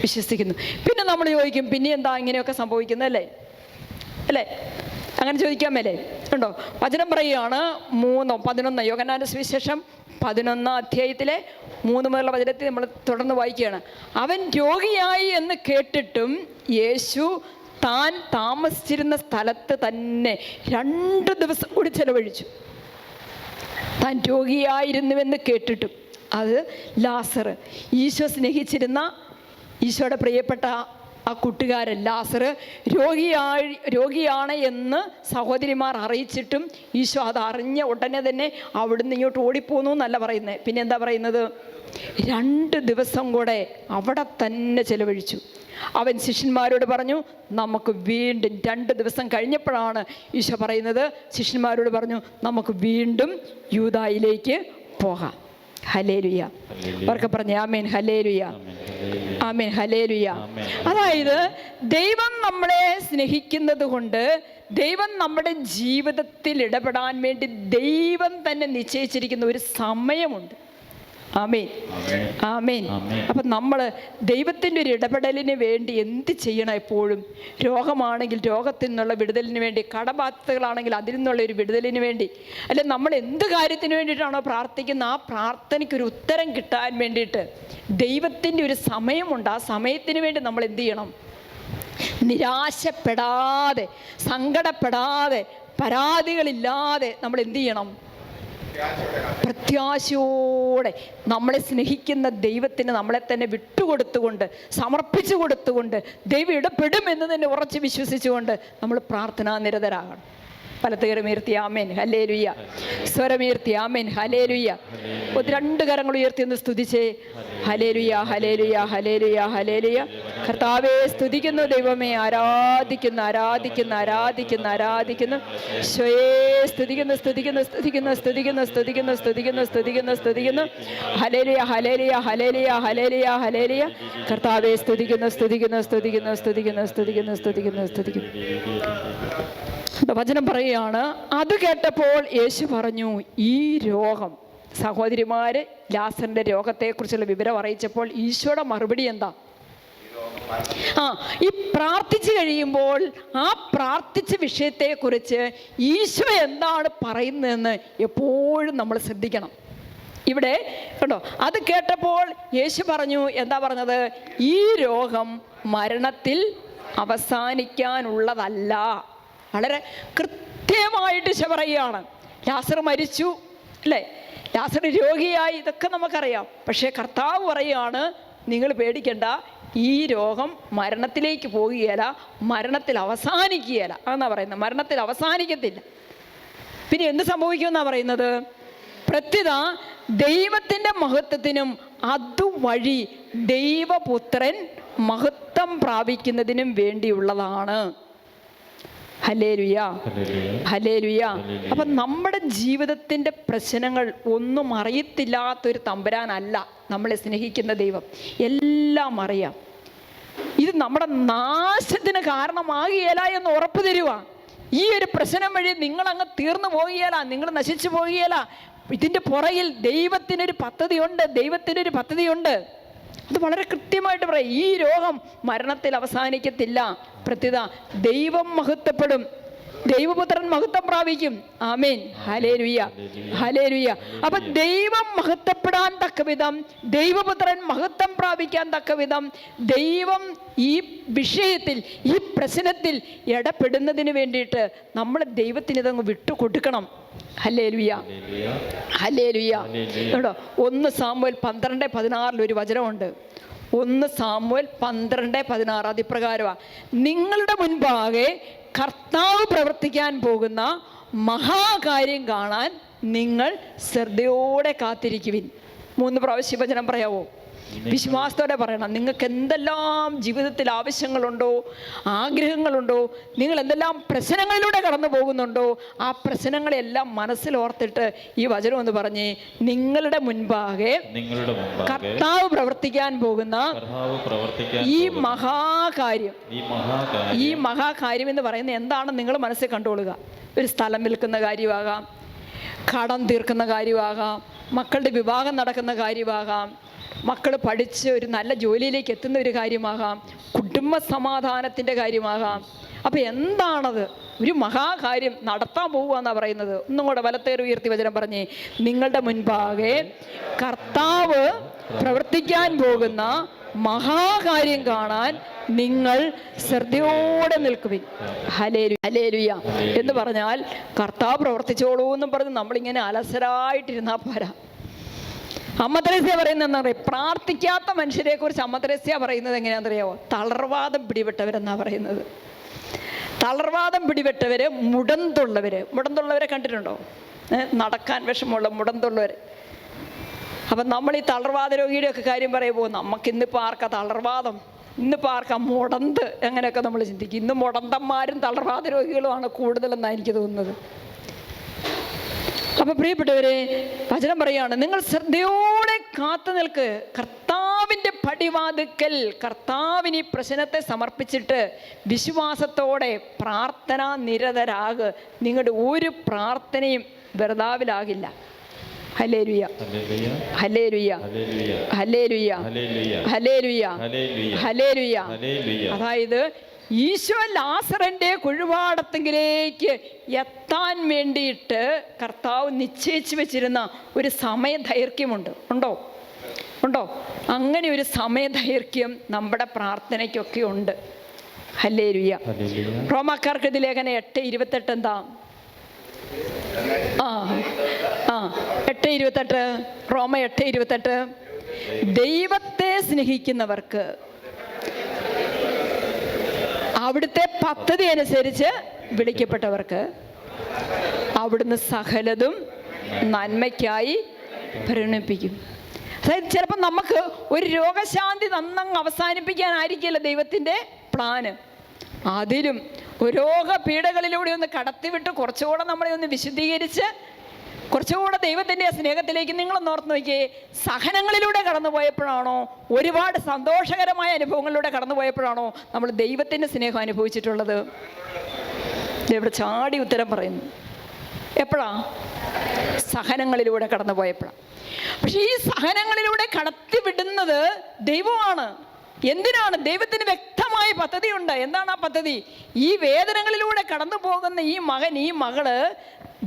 വിശ്വസിക്കുന്നു. പിന്നെ നമ്മൾ ചോദിക്കും, പിന്നെ എന്താ ഇങ്ങനെയൊക്കെ സംഭവിക്കുന്നതല്ലേ? അല്ലേ? അങ്ങനെ ചോദിക്കാൻ മേലേ ഉണ്ടോ? വചനം പറയുകയാണ് 3:11 യോഹന്നാന്റെ സുവിശേഷം 11-ാം അധ്യായത്തിലെ 3 മുതലുള്ള വചനത്തിൽ നമ്മൾ തുടർന്ന് വായിക്കുകയാണ്. അവൻ രോഗിയായി എന്ന് കേട്ടിട്ടും യേശു താൻ താമസിച്ചിരുന്ന സ്ഥലത്ത് തന്നെ 2 ദിവസം കൂടി ചെലവഴിച്ചു. താൻ രോഗിയായിരുന്നുവെന്ന് കേട്ടിട്ടും. അത് ലാസർ, ഈശോ സ്നേഹിച്ചിരുന്ന, ഈശോയുടെ പ്രിയപ്പെട്ട ആ കൂട്ടുകാരൻ ലാസർ രോഗിയാണ് എന്ന് സഹോദരിമാർ അറിയിച്ചിട്ടും ഈശോ അത് അറിഞ്ഞ ഉടനെ തന്നെ അവിടുന്ന് ഇങ്ങോട്ട് ഓടിപ്പോന്നു എന്നല്ല പറയുന്നത്. പിന്നെ എന്താ പറയുന്നത്? 2 ദിവസം കൂടെ അവിടെ തന്നെ ചെലവഴിച്ചു. അവൻ ശിഷ്യന്മാരോട് പറഞ്ഞു, നമുക്ക് വീണ്ടും 2 ദിവസം കഴിഞ്ഞപ്പോഴാണ് ഈശോ പറയുന്നത്, ശിഷ്യന്മാരോട് പറഞ്ഞു, നമുക്ക് വീണ്ടും യൂദായിലേക്ക് പോകാം. ഹല്ലേലൂയ. അവർക്ക് പറഞ്ഞു ആമേൻ, ഹല്ലേലൂയ, ആമേൻ, ഹല്ലേലൂയ. അതായത് ദൈവം നമ്മളെ സ്നേഹിക്കുന്നത് കൊണ്ട്, ദൈവം നമ്മുടെ ജീവിതത്തിൽ ഇടപെടാൻ വേണ്ടി ദൈവം തന്നെ നിശ്ചയിച്ചിരിക്കുന്ന ഒരു സമയമുണ്ട്. ആമേൻ, ആമേൻ. അപ്പം നമ്മൾ ദൈവത്തിൻ്റെ ഒരു ഇടപെടലിന് വേണ്ടി എന്ത് ചെയ്യണം? എപ്പോഴും രോഗമാണെങ്കിൽ രോഗത്തിൽ നിന്നുള്ള വിടുതലിന് വേണ്ടി, കടബാധ്യതകളാണെങ്കിൽ അതിൽ നിന്നുള്ള ഒരു വിടുതലിന് വേണ്ടി, അല്ലെ നമ്മൾ എന്ത് കാര്യത്തിന് വേണ്ടിയിട്ടാണോ പ്രാർത്ഥിക്കുന്നത് ആ പ്രാർത്ഥനയ്ക്കൊരു ഉത്തരം കിട്ടാൻ വേണ്ടിയിട്ട് ദൈവത്തിൻ്റെ ഒരു സമയമുണ്ട്. ആ സമയത്തിന് വേണ്ടി നമ്മൾ എന്ത് ചെയ്യണം? നിരാശപ്പെടാതെ, സങ്കടപ്പെടാതെ, പരാതികളില്ലാതെ നമ്മൾ എന്ത് ചെയ്യണം? പ്രത്യാശയോടെ നമ്മളെ സ്നേഹിക്കുന്ന ദൈവത്തിന് നമ്മളെ തന്നെ വിട്ടുകൊടുത്തുകൊണ്ട്, സമർപ്പിച്ചു കൊടുത്തുകൊണ്ട്, ദൈവം ഇടപെടുമെന്ന് തന്നെ ഉറച്ച് വിശ്വസിച്ചുകൊണ്ട് നമ്മൾ പ്രാർത്ഥനാ നിരതരാകണം. പലതുകരമുയർത്തി ആമേൻ ഹല്ലേലൂയ. സ്വരമുയർത്തി ആമേൻ ഹല്ലേലൂയ. രണ്ട് കരങ്ങൾ ഉയർത്തി ഒന്ന് സ്തുതിച്ചേ. ഹല്ലേലൂയ ഹല്ലേലൂയ ഹല്ലേലൂയ ഹല്ലേലൂയ. കർത്താവേ സ്തുതിക്കുന്നു, ദൈവമേ ആരാധിക്കുന്നു ആരാധിക്കുന്നു ആരാധിക്കുന്നു ആരാധിക്കുന്നു. ഈശോയേ സ്തുതിക്കുന്നു സ്തുതിക്കുന്നു സ്തുതിക്കുന്നു സ്തുതിക്കുന്നു സ്തുതിക്കുന്നു സ്തുതിക്കുന്നു സ്തുതിക്കുന്നു സ്തുതിക്കുന്നു. ഹല്ലേലൂയ ഹല്ലേലൂയ ഹല്ലേലൂയ ഹല്ലേലൂയ ഹല്ലേലൂയ. കർത്താവേ സ്തുതിക്കുന്നു സ്തുതിക്കുന്നു സ്തുതിക്കുന്നു സ്തുതിക്കുന്നു സ്തുതിക്കുന്നു സ്തുതിക്കുന്നു സ്തുതിക്കുന്നു. വചനം പറയുകയാണ്, അത് കേട്ടപ്പോൾ യേശു പറഞ്ഞു, ഈ രോഗം, സഹോദരിമാര് ലാസറിന്റെ രോഗത്തെക്കുറിച്ചുള്ള വിവരം അറിയിച്ചപ്പോൾ ഈശോയുടെ മറുപടി എന്താ? ഈ പ്രാർത്ഥിച്ചു കഴിയുമ്പോൾ ആ പ്രാർത്ഥിച്ച വിഷയത്തെക്കുറിച്ച് ഈശോ എന്താണ് പറയുന്നതെന്ന് എപ്പോഴും നമ്മൾ ശ്രദ്ധിക്കണം. ഇവിടെ കണ്ടോ, അത് കേട്ടപ്പോൾ യേശു പറഞ്ഞു, എന്താ പറഞ്ഞത്? ഈ രോഗം മരണത്തിൽ അവസാനിക്കാനുള്ളതല്ല. വളരെ കൃത്യമായിട്ട് ഈശോ പറയുകയാണ്. ലാസർ മരിച്ചു അല്ലേ, ലാസർ രോഗിയായി, ഇതൊക്കെ നമുക്കറിയാം. പക്ഷേ കർത്താവ് പറയുകയാണ്, നിങ്ങൾ പേടിക്കണ്ട, ഈ രോഗം മരണത്തിലേക്ക് പോകുകയില്ല, മരണത്തിൽ അവസാനിക്കുകയില്ല എന്നാ പറയുന്നത്. മരണത്തിൽ അവസാനിക്കത്തില്ല. പിന്നെ എന്ത് സംഭവിക്കുമെന്നാണ് പറയുന്നത്? പ്രത്യുത ദൈവത്തിൻ്റെ മഹത്വത്തിനും അതുവഴി ദൈവപുത്രൻ മഹത്വം പ്രാപിക്കുന്നതിനും വേണ്ടിയുള്ളതാണ്. Hallelujah hallelujah. അപ്പം നമ്മുടെ ജീവിതത്തിൻ്റെ പ്രശ്നങ്ങൾ ഒന്നും അറിയത്തില്ലാത്തൊരു തമ്പുരാനല്ല നമ്മളെ സ്നേഹിക്കുന്ന ദൈവം. എല്ലാം അറിയാം. ഇത് നമ്മുടെ നാശത്തിന് കാരണമാകുകയില്ല എന്ന് ഉറപ്പ് തരുക. ഈ ഒരു പ്രശ്നം വഴി നിങ്ങളങ്ങ് തീർന്നു പോകുകയില്ല, നിങ്ങൾ നശിച്ചു പോകുകയില്ല. ഇതിൻ്റെ പുറകിൽ ദൈവത്തിനൊരു പദ്ധതിയുണ്ട്, ദൈവത്തിനൊരു പദ്ധതിയുണ്ട്. അത് വളരെ കൃത്യമായിട്ട് പറയും. ഈ രോഗം മരണത്തിൽ അവസാനിക്കത്തില്ല. പ്രത്യുത ദൈവം മഹത്വപ്പെടും, ദൈവപുത്രൻ മഹത്വം പ്രാപിക്കും. Amen hallelujah hallelujah. അപ്പൊ ദൈവം മഹത്വപ്പെടാൻ തക്ക വിധം, ദൈവപുത്രൻ മഹത്വം പ്രാപിക്കാൻ തക്ക വിധം ദൈവം ഈ വിഷയത്തിൽ, ഈ പ്രശ്നത്തിൽ ഇടപെടുന്നതിന് വേണ്ടിയിട്ട് നമ്മൾ ദൈവത്തിന് ഇതങ്ങ് വിട്ടുകൊടുക്കണം. Hallelujah hallelujah. കേട്ടോ, 1 സാമുവേൽ 12:16 ഒരു വചനമുണ്ട്. 1 സാമുവേൽ 12:16 അതിപ്രകാരമാണ്, നിങ്ങളുടെ മുൻപാകെ കർത്താവ് പ്രവർത്തിക്കാൻ പോകുന്ന മഹാകാര്യം കാണാൻ നിങ്ങൾ ശ്രദ്ധയോടെ കാത്തിരിക്കുവിൻ. 3 പ്രാവശ്യം വചനം പറയാവോ? വിശ്വാസത്തോടെ പറയണം. നിങ്ങൾക്ക് എന്തെല്ലാം ജീവിതത്തിൽ ആവശ്യങ്ങളുണ്ടോ, ആഗ്രഹങ്ങളുണ്ടോ, നിങ്ങൾ എന്തെല്ലാം പ്രശ്നങ്ങളിലൂടെ കടന്നു പോകുന്നുണ്ടോ, ആ പ്രശ്നങ്ങളെല്ലാം മനസ്സിലോർത്തിട്ട് ഈ വചനം എന്ന് പറഞ്ഞ്, നിങ്ങളുടെ മുൻപാകെ കർത്താവ് പ്രവർത്തിക്കാൻ പോകുന്ന ഈ മഹാകാര്യം, ഈ മഹാകാര്യം എന്ന് പറയുന്നത് എന്താണെന്ന് നിങ്ങൾ മനസ്സിൽ കണ്ടുകൊള്ളുക. ഒരു സ്ഥലം വിൽക്കുന്ന കാര്യമാകാം, കടം തീർക്കുന്ന കാര്യമാകാം, മക്കളുടെ വിവാഹം നടക്കുന്ന കാര്യമാകാം, മക്കൾ പഠിച്ച് ഒരു നല്ല ജോലിയിലേക്ക് എത്തുന്ന ഒരു കാര്യമാകാം, കുടുംബ സമാധാനത്തിൻ്റെ കാര്യമാകാം. അപ്പം എന്താണത്? ഒരു മഹാകാര്യം നടത്താൻ പോവുകയെന്നാണ് പറയുന്നത്. ഒന്നും കൂടെ വലത്തേർ ഉയർത്തി വചനം പറഞ്ഞേ, നിങ്ങളുടെ മുൻപാകെ കർത്താവ് പ്രവർത്തിക്കാൻ പോകുന്ന മഹാകാര്യം കാണാൻ നിങ്ങൾ ശ്രദ്ധയോടെ നിൽക്കുവിൻ. ഹല്ലേലൂയ എന്ന് പറഞ്ഞാൽ കർത്താവ് പ്രവർത്തിച്ചോളൂ എന്നും പറഞ്ഞ് നമ്മളിങ്ങനെ അലസരായിട്ടിരുന്നാൽ പോരാ. അമ്മ ത്രേസ്യ പറയുന്നത് എന്താ പറയുക? പ്രാർത്ഥിക്കാത്ത മനുഷ്യരെ കുറിച്ച് അമ്മ ത്രേസ്യ പറയുന്നത് എങ്ങനെയാണെന്നറിയാമോ? തളർവാദം പിടിപെട്ടവരെന്നാ പറയുന്നത്. തളർവാദം പിടിപെട്ടവര്, മുടന്തുള്ളവരെ കണ്ടിട്ടുണ്ടോ? നടക്കാൻ വിഷമമുള്ള മുടന്തുള്ളവർ. അപ്പം നമ്മൾ ഈ തളർവാദ രോഗിയുടെ ഒക്കെ കാര്യം പറയുമ്പോൾ നമുക്കിന്നിപ്പോൾ ആർക്കാ തളർവാദം, ഇന്നിപ്പോൾ ആർക്കാ മുടന്ത്, അങ്ങനെയൊക്കെ നമ്മൾ ചിന്തിക്കും. ഇന്ന് മുടന്തന്മാരും തളർവാദ രോഗികളുമാണ് കൂടുതലെന്നാണ് എനിക്ക് തോന്നുന്നത്. അപ്പൊ പ്രിയപ്പെട്ടവരെ, വചനം പറയാണ്, നിങ്ങൾ ശ്രദ്ധയോടെ കാത്തു നിൽക്ക്, കർത്താവിൻ്റെ പടിവാതിക്കൽ കർത്താവിന് ഈ പ്രശ്നത്തെ സമർപ്പിച്ചിട്ട് വിശ്വാസത്തോടെ പ്രാർത്ഥനാ നിരതരാക്. നിങ്ങളുടെ ഒരു പ്രാർത്ഥനയും വെറുതാവിലാകില്ല. ഹല്ലേലൂയ ഹല്ലേലൂയ ഹല്ലേലൂയ ഹല്ലേലൂയ ഹല്ലേലൂയ. അതായത് ഈശോ ലാസറിൻ്റെ കുഴിവാടത്തെങ്കിലേക്ക് എത്താൻ വേണ്ടിയിട്ട് കർത്താവ് നിശ്ചയിച്ചു വെച്ചിരുന്ന ഒരു സമയദൈർഘ്യമുണ്ട്. ഉണ്ടോ? അങ്ങനെ ഒരു സമയദൈർഘ്യം നമ്മുടെ പ്രാർത്ഥനയ്ക്കൊക്കെ ഉണ്ട്. ഹല്ലേലൂയ. റോമാക്കാർക്ക് ഇത് ലേഖനം 8:28 എന്താ? 8:28, റോമ 8:28. ദൈവത്തെ സ്നേഹിക്കുന്നവർക്ക് അവിടുത്തെ പദ്ധതി അനുസരിച്ച് വിളിക്കപ്പെട്ടവർക്ക് അവിടുന്ന് സകലതും നന്മയ്ക്കായി പരിണമിപ്പിക്കും. അതായത് ചിലപ്പോൾ നമുക്ക് ഒരു രോഗശാന്തി നന്നങ്ങ് അവസാനിപ്പിക്കാനായിരിക്കില്ല ദൈവത്തിൻ്റെ പ്ലാന്. അതിലും രോഗപീഠകളിലൂടെ ഒന്ന് കടത്തിവിട്ട് കുറച്ചുകൂടെ നമ്മളെ ഒന്ന് വിശുദ്ധീകരിച്ച് കുറച്ചുകൂടെ ദൈവത്തിൻ്റെ സ്നേഹത്തിലേക്ക് നിങ്ങളൊന്ന് ഓർത്ത് നോക്കിയേ. സഹനങ്ങളിലൂടെ കടന്നു പോയപ്പോഴാണോ, ഒരുപാട് സന്തോഷകരമായ അനുഭവങ്ങളിലൂടെ കടന്നു പോയപ്പോഴാണോ നമ്മൾ ദൈവത്തിൻ്റെ സ്നേഹം അനുഭവിച്ചിട്ടുള്ളത്? ഇവിടെ ചാടി ഉത്തരം പറയുന്നു. എപ്പോഴാ? സഹനങ്ങളിലൂടെ കടന്നു പോയപ്പോഴാണ്. പക്ഷെ ഈ സഹനങ്ങളിലൂടെ കടത്തിവിടുന്നത് ദൈവമാണ്. എന്തിനാണ്? ദൈവത്തിന് വ്യക്തമായ പദ്ധതിയുണ്ട്. എന്താണ് ആ പദ്ധതി? ഈ വേദനകളിലൂടെ കടന്നു പോകുന്ന ഈ മകൻ, ഈ മകള്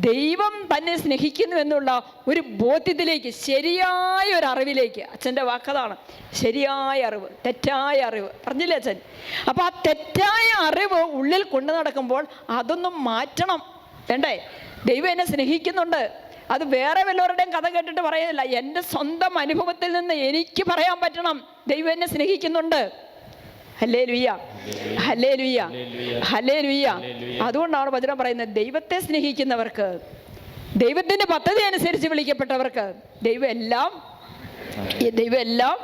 ദൈവം തന്നെ സ്നേഹിക്കുന്നു എന്നുള്ള ഒരു ബോധ്യത്തിലേക്ക്, ശരിയായ ഒരു അറിവിലേക്ക്. അച്ഛൻ്റെ വാക്കതാണ്, ശരിയായ അറിവ്, തെറ്റായ അറിവ് പറഞ്ഞില്ലേ അച്ഛൻ? അപ്പം ആ തെറ്റായ അറിവ് ഉള്ളിൽ കൊണ്ടു നടക്കുമ്പോൾ അതൊന്നും മാറ്റണം. വേണ്ടേ? ദൈവം എന്നെ സ്നേഹിക്കുന്നുണ്ട്. അത് വേറെ വല്ലവരുടെയും കഥ കേട്ടിട്ട് പറയല്ല, എൻ്റെ സ്വന്തം അനുഭവത്തിൽ നിന്ന് എനിക്ക് പറയാൻ പറ്റണം ദൈവം എന്നെ സ്നേഹിക്കുന്നുണ്ട്. ഹല്ലേലൂയ, ഹല്ലേലൂയ, ഹല്ലേലൂയ. അതുകൊണ്ടാണ് വചനം പറയുന്നത്, ദൈവത്തെ സ്നേഹിക്കുന്നവർക്ക്, ദൈവത്തിൻ്റെ പദ്ധതി അനുസരിച്ച് വിളിക്കപ്പെട്ടവർക്ക് ദൈവം എല്ലാം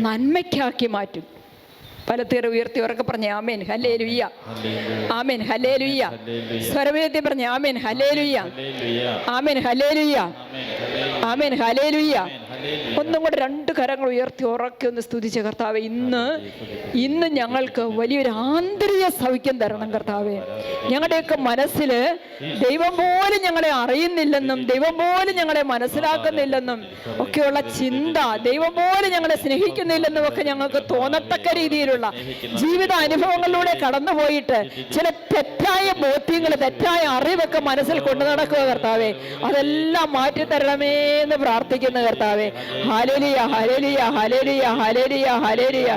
നന്മയ്ക്കാക്കി മാറ്റും. പലതീർ ഉയർത്തി ഉറക്കെ പറഞ്ഞേ ആമേൻ ഹല്ലേലൂയ, ആമേൻ ഹല്ലേലൂയ. സ്വരമുയർത്തി പറഞ്ഞേ ആമേൻ ഹല്ലേലൂയ, ആമേൻ ഹല്ലേലൂയ, ആമേൻ ഹല്ലേലൂയ. ഒന്നും കൂടെ 2 കരങ്ങൾ ഉയർത്തി ഉറക്കെ ഒന്ന് സ്തുതിച്ച കർത്താവേ, ഇന്ന് ഞങ്ങൾക്ക് വലിയൊരു ആന്തരിക സൗഖ്യം തരണം കർത്താവേ. ഞങ്ങളുടെയൊക്കെ മനസ്സിൽ ദൈവം പോലും ഞങ്ങളെ അറിയുന്നില്ലെന്നും ദൈവം പോലും ഞങ്ങളെ മനസ്സിലാക്കുന്നില്ലെന്നും ഒക്കെയുള്ള ചിന്ത, ദൈവം പോലും ഞങ്ങളെ സ്നേഹിക്കുന്നില്ലെന്നും ഒക്കെ ഞങ്ങൾക്ക് തോന്നത്തക്ക രീതിയിലുള്ള ജീവിത അനുഭവങ്ങളിലൂടെ കടന്നുപോയിട്ട് ചില തെറ്റായ ബോധ്യങ്ങൾ, തെറ്റായ അറിവൊക്കെ മനസ്സിൽ കൊണ്ടു നടക്കുക കർത്താവേ. അതെല്ലാം മാറ്റിത്തരണമേ എന്ന് പ്രാർത്ഥിക്കുന്ന കർത്താവേ. ഹല്ലേലൂയ, ഹല്ലേലൂയ, ഹല്ലേലൂയ, ഹല്ലേലൂയ, ഹല്ലേലൂയ.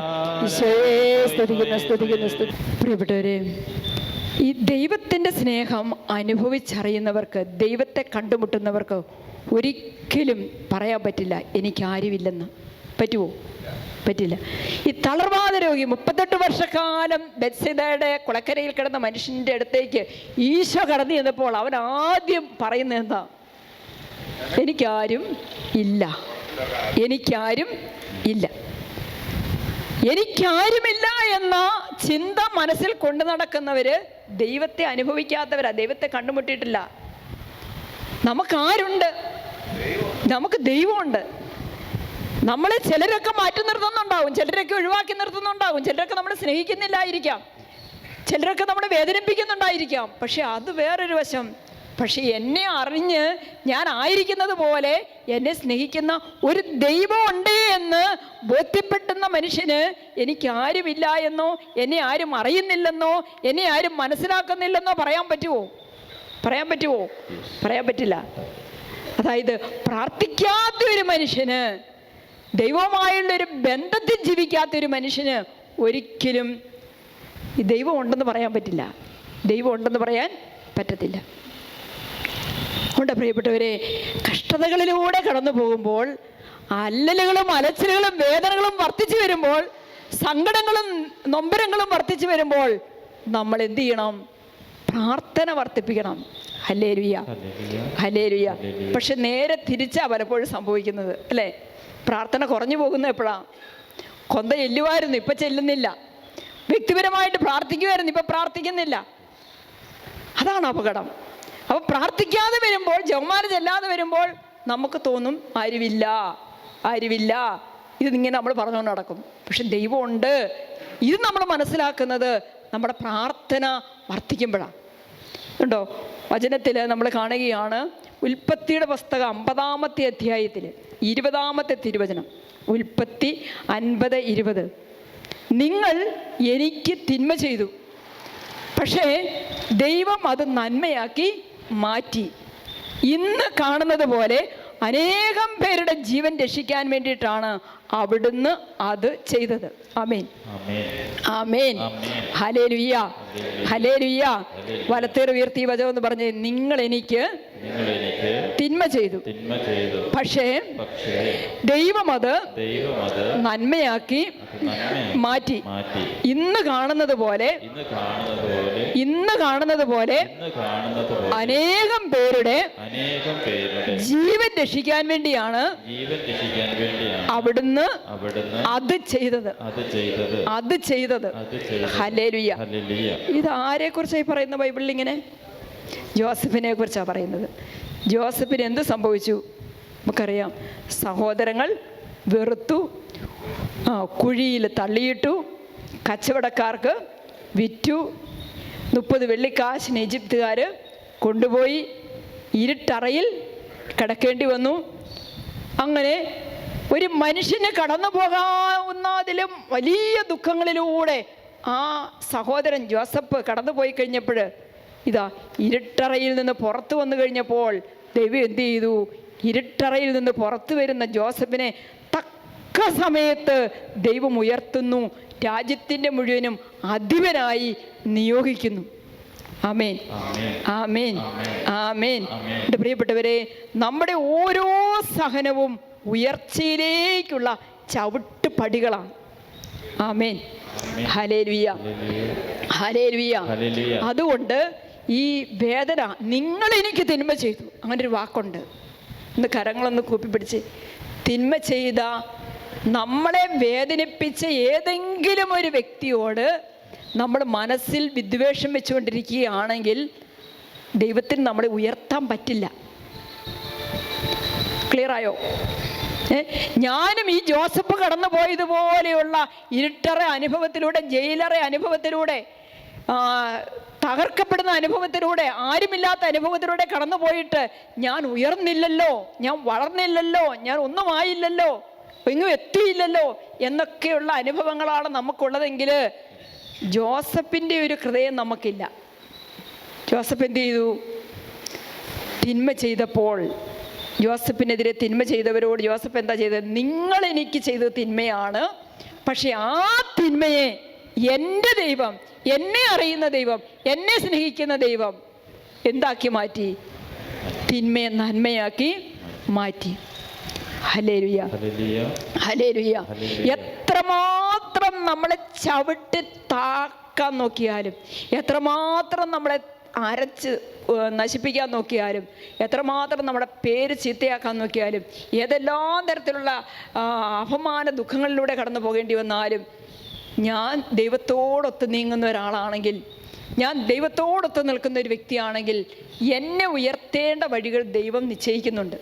ഈശോയെ സ്തുതിക്കുന്നു. പ്രിയപ്പെട്ടവരെ, ഈ ദൈവത്തിൻ്റെ സ്നേഹം അനുഭവിച്ചറിയുന്നവർക്ക്, ദൈവത്തെ കണ്ടുമുട്ടുന്നവർക്ക് ഒരിക്കലും പറയാൻ പറ്റില്ല എനിക്കാരുമില്ലെന്ന്. പറ്റുമോ? പറ്റില്ല. ഈ തളർവാദ രോഗി 38 വർഷക്കാലം ബെത്സൈദയുടെ കുളക്കരയിൽ കിടന്ന മനുഷ്യൻ്റെ അടുത്തേക്ക് ഈശോ കടന്നു ചെന്നപ്പോൾ അവൻ ആദ്യം പറയുന്നത് എന്താ? എനിക്കാരും ഇല്ല, എനിക്കാരും ഇല്ല. എനിക്കാരുമില്ല എന്ന ചിന്ത മനസ്സിൽ കൊണ്ടു നടക്കുന്നവര് ദൈവത്തെ അനുഭവിക്കാത്തവരാ, ദൈവത്തെ കണ്ടുമുട്ടിയിട്ടില്ല. നമുക്കാരുണ്ട്? നമുക്ക് ദൈവമുണ്ട്. നമ്മളെ ചിലരൊക്കെ മാറ്റി നിർത്തുന്നുണ്ടാവും, ചിലരൊക്കെ ഒഴിവാക്കി നിർത്തുന്നുണ്ടാവും, ചിലരൊക്കെ നമ്മളെ സ്നേഹിക്കുന്നില്ലായിരിക്കാം, ചിലരൊക്കെ നമ്മളെ വേദനിപ്പിക്കുന്നുണ്ടായിരിക്കാം. പക്ഷെ അത് വേറൊരു വശം. പക്ഷെ എന്നെ അറിഞ്ഞ് ഞാൻ ആയിരിക്കുന്നത് പോലെ എന്നെ സ്നേഹിക്കുന്ന ഒരു ദൈവമുണ്ട് എന്ന് ബോധ്യപ്പെടുന്ന മനുഷ്യന് എനിക്കാരുമില്ല എന്നോ എന്നെ ആരും അറിയുന്നില്ലെന്നോ എന്നെ ആരും മനസ്സിലാക്കുന്നില്ലെന്നോ പറയാൻ പറ്റുമോ? പറയാൻ പറ്റുമോ? പറയാൻ പറ്റില്ല. അതായത് പ്രാർത്ഥിക്കാത്ത ഒരു മനുഷ്യന്, ദൈവവുമായുള്ളൊരു ബന്ധത്തിൽ ജീവിക്കാത്തൊരു മനുഷ്യന് ഒരിക്കലും ഈ ദൈവം ഉണ്ടെന്ന് പറയാൻ പറ്റില്ല, ദൈവം ഉണ്ടെന്ന് പറയാൻ പറ്റത്തില്ല. അതുകൊണ്ട് പ്രിയപ്പെട്ടവരെ, കഷ്ടതകളിലൂടെ കടന്നു പോകുമ്പോൾ, അല്ലലുകളും അലച്ചിലുകളും വേദനകളും വർദ്ധിച്ചു വരുമ്പോൾ, സങ്കടങ്ങളും നൊമ്പരങ്ങളും വർദ്ധിച്ചു വരുമ്പോൾ നമ്മൾ എന്ത് ചെയ്യണം? പ്രാർത്ഥന വർദ്ധിപ്പിക്കണം. Hallelujah, hallelujah. പക്ഷെ നേരെ തിരിച്ചാ പലപ്പോഴും സംഭവിക്കുന്നത്, അല്ലേ? പ്രാർത്ഥന കുറഞ്ഞു പോകുന്നത് എപ്പോഴാണ്? കൊന്ത ചെല്ലുമായിരുന്നു, ഇപ്പം ചെല്ലുന്നില്ല. വ്യക്തിപരമായിട്ട് പ്രാർത്ഥിക്കുമായിരുന്നു, ഇപ്പം പ്രാർത്ഥിക്കുന്നില്ല. അതാണ് അപകടം. അപ്പം പ്രാർത്ഥിക്കാതെ വരുമ്പോൾ, ജപമാല ചെല്ലാതെ വരുമ്പോൾ നമുക്ക് തോന്നും ആരുമില്ല, ആരുമില്ല. ഇതിങ്ങനെ നമ്മൾ പറഞ്ഞുകൊണ്ട് നടക്കും. പക്ഷെ ദൈവമുണ്ട്. ഇത് നമ്മൾ മനസ്സിലാക്കുന്നത് നമ്മുടെ പ്രാർത്ഥന വർദ്ധിക്കുമ്പോഴാണ്. ഉണ്ടോ? വചനത്തിൽ നമ്മൾ കാണുകയാണ്, ഉൽപ്പത്തിയുടെ പുസ്തകം 50-ാമത്തെ അധ്യായത്തിൽ 20-ാമത്തെ തിരുവചനം, ഉൽപ്പത്തി 50:20. നിങ്ങൾ എനിക്ക് തിന്മ ചെയ്തു, പക്ഷേ ദൈവം അത് നന്മയാക്കി മാറ്റി. ഇന്ന് കാണുന്നത് പോലെ അനേകം പേരുടെ ജീവൻ രക്ഷിക്കാൻ വേണ്ടിയിട്ടാണ് അവിടുന്ന് അത് ചെയ്തത്. ആമേൻ, ആമേൻ, ഹല്ലേലൂയ, ഹല്ലേലൂയ. വലത്തേർ ഉയർത്തി വചനം എന്ന് പറഞ്ഞ്, നിങ്ങൾ എനിക്ക് നിങ്ങൾ എനിക്ക് തിന്മ ചെയ്തു. പക്ഷേ ദൈവം അത് നന്മയാക്കി മാറ്റി. ഇന്ന് കാണുന്നത് പോലെ അനേകം പേരുടെ ജീവൻ രക്ഷിക്കാൻ വേണ്ടിയാണ് അവിടുന്ന് അത് ചെയ്തത്. ഹല്ലേലൂയ. ഇത് ആരെ കുറിച്ചായി പറയുന്ന ബൈബിളിൽ ഇങ്ങനെ? ജോസഫിനെ കുറിച്ചാണ് പറയുന്നത്. ജോസഫിന് എന്ത് സംഭവിച്ചു നമുക്കറിയാം. സഹോദരങ്ങൾ വെറുത്തു, കുഴിയിൽ തള്ളിയിട്ടു, കച്ചവടക്കാർക്ക് വിറ്റു, 30 വെള്ളിക്കാശിന് ഈജിപ്തുകാർ കൊണ്ടുപോയി, ഇരുട്ടറയിൽ കിടക്കേണ്ടി വന്നു. അങ്ങനെ ഒരു മനുഷ്യന് കടന്നു പോകാവുന്നതിലും വലിയ ദുഃഖങ്ങളിലൂടെ ആ സഹോദരൻ ജോസഫ് കടന്നു പോയി കഴിഞ്ഞപ്പോൾ, ഇതാ ഇരുട്ടറയിൽ നിന്ന് പുറത്തു വന്നു കഴിഞ്ഞപ്പോൾ ദൈവം എന്ത് ചെയ്തു? ഇരുട്ടറയിൽ നിന്ന് പുറത്തു വരുന്ന ജോസഫിനെ തക്ക സമയത്ത് ദൈവം ഉയർത്തുന്നു, രാജ്യത്തിൻ്റെ മുഴുവനും അധിപനായി നിയോഗിക്കുന്നു. ആമേൻ, ആമേൻ, ആമേൻ. എൻ്റെ പ്രിയപ്പെട്ടവരെ, നമ്മുടെ ഓരോ സഹനവും ഉയർച്ചയിലേക്കുള്ള ചവിട്ടുപടികളാണ്. ആമേൻ, ഹല്ലേലൂയ, ഹല്ലേലൂയ. അതുകൊണ്ട് ഈ വേദന, നിങ്ങൾ എനിക്ക് തിന്മ ചെയ്തു, അങ്ങനെ ഒരു വാക്കുണ്ട്. ഇന്ന് കരങ്ങളൊന്ന് കൂപ്പിപ്പിടിച്ച്, തിന്മ ചെയ്ത, നമ്മളെ വേദനിപ്പിച്ച ഏതെങ്കിലും ഒരു വ്യക്തിയോട് നമ്മൾ മനസ്സിൽ വിദ്വേഷം വെച്ചുകൊണ്ടിരിക്കുകയാണെങ്കിൽ ദൈവത്തിന് നമ്മളെ ഉയർത്താൻ പറ്റില്ല. ക്ലിയറായോ? ഞാനും ഈ ജോസഫ് കടന്നു പോയതുപോലെയുള്ള ഇരുട്ടറ അനുഭവത്തിലൂടെ, ജയിലറ അനുഭവത്തിലൂടെ, തകർക്കപ്പെടുന്ന അനുഭവത്തിലൂടെ, ആരുമില്ലാത്ത അനുഭവത്തിലൂടെ കടന്നു പോയിട്ട് ഞാൻ ഉയർന്നില്ലല്ലോ, ഞാൻ വളർന്നില്ലല്ലോ, ഞാൻ ഒന്നും ആയില്ലല്ലോ, എങ്ങും എത്തിയില്ലല്ലോ എന്നൊക്കെയുള്ള അനുഭവങ്ങളാണ് നമുക്കുള്ളതെങ്കിൽ ജോസഫിൻ്റെ ഒരു ഹൃദയം നമുക്കില്ല. ജോസഫ് എന്ത് ചെയ്തു? തിന്മ ചെയ്തപ്പോൾ, ജോസഫിനെതിരെ തിന്മ ചെയ്തവരോട് ജോസഫ് എന്താ ചെയ്തത്? നിങ്ങൾ എനിക്ക് ചെയ്തത് തിന്മയാണ്, പക്ഷെ ആ തിന്മയെ എൻ്റെ ദൈവം, എന്നെ അറിയുന്ന ദൈവം, എന്നെ സ്നേഹിക്കുന്ന ദൈവം എന്താക്കി മാറ്റി? തിന്മയെ നന്മയാക്കി മാറ്റി. Hallelujah, hallelujah. എത്രമാത്രം നമ്മളെ ചവിട്ടി താക്കാൻ നോക്കിയാലും, എത്രമാത്രം നമ്മളെ അരച്ച് നശിപ്പിക്കാൻ നോക്കിയാലും, എത്രമാത്രം നമ്മുടെ പേര് ചീത്തയാക്കാൻ നോക്കിയാലും, ഏതെല്ലാം തരത്തിലുള്ള അപമാന ദുഃഖങ്ങളിലൂടെ കടന്നു പോകേണ്ടി വന്നാലും, ഞാൻ ദൈവത്തോടൊത്ത് നീങ്ങുന്ന ഒരാളാണെങ്കിൽ, ഞാൻ ദൈവത്തോടൊത്ത് നിൽക്കുന്ന ഒരു വ്യക്തിയാണെങ്കിൽ എന്നെ ഉയർത്തേണ്ട വഴികൾ ദൈവം നിശ്ചയിക്കുന്നുണ്ട്.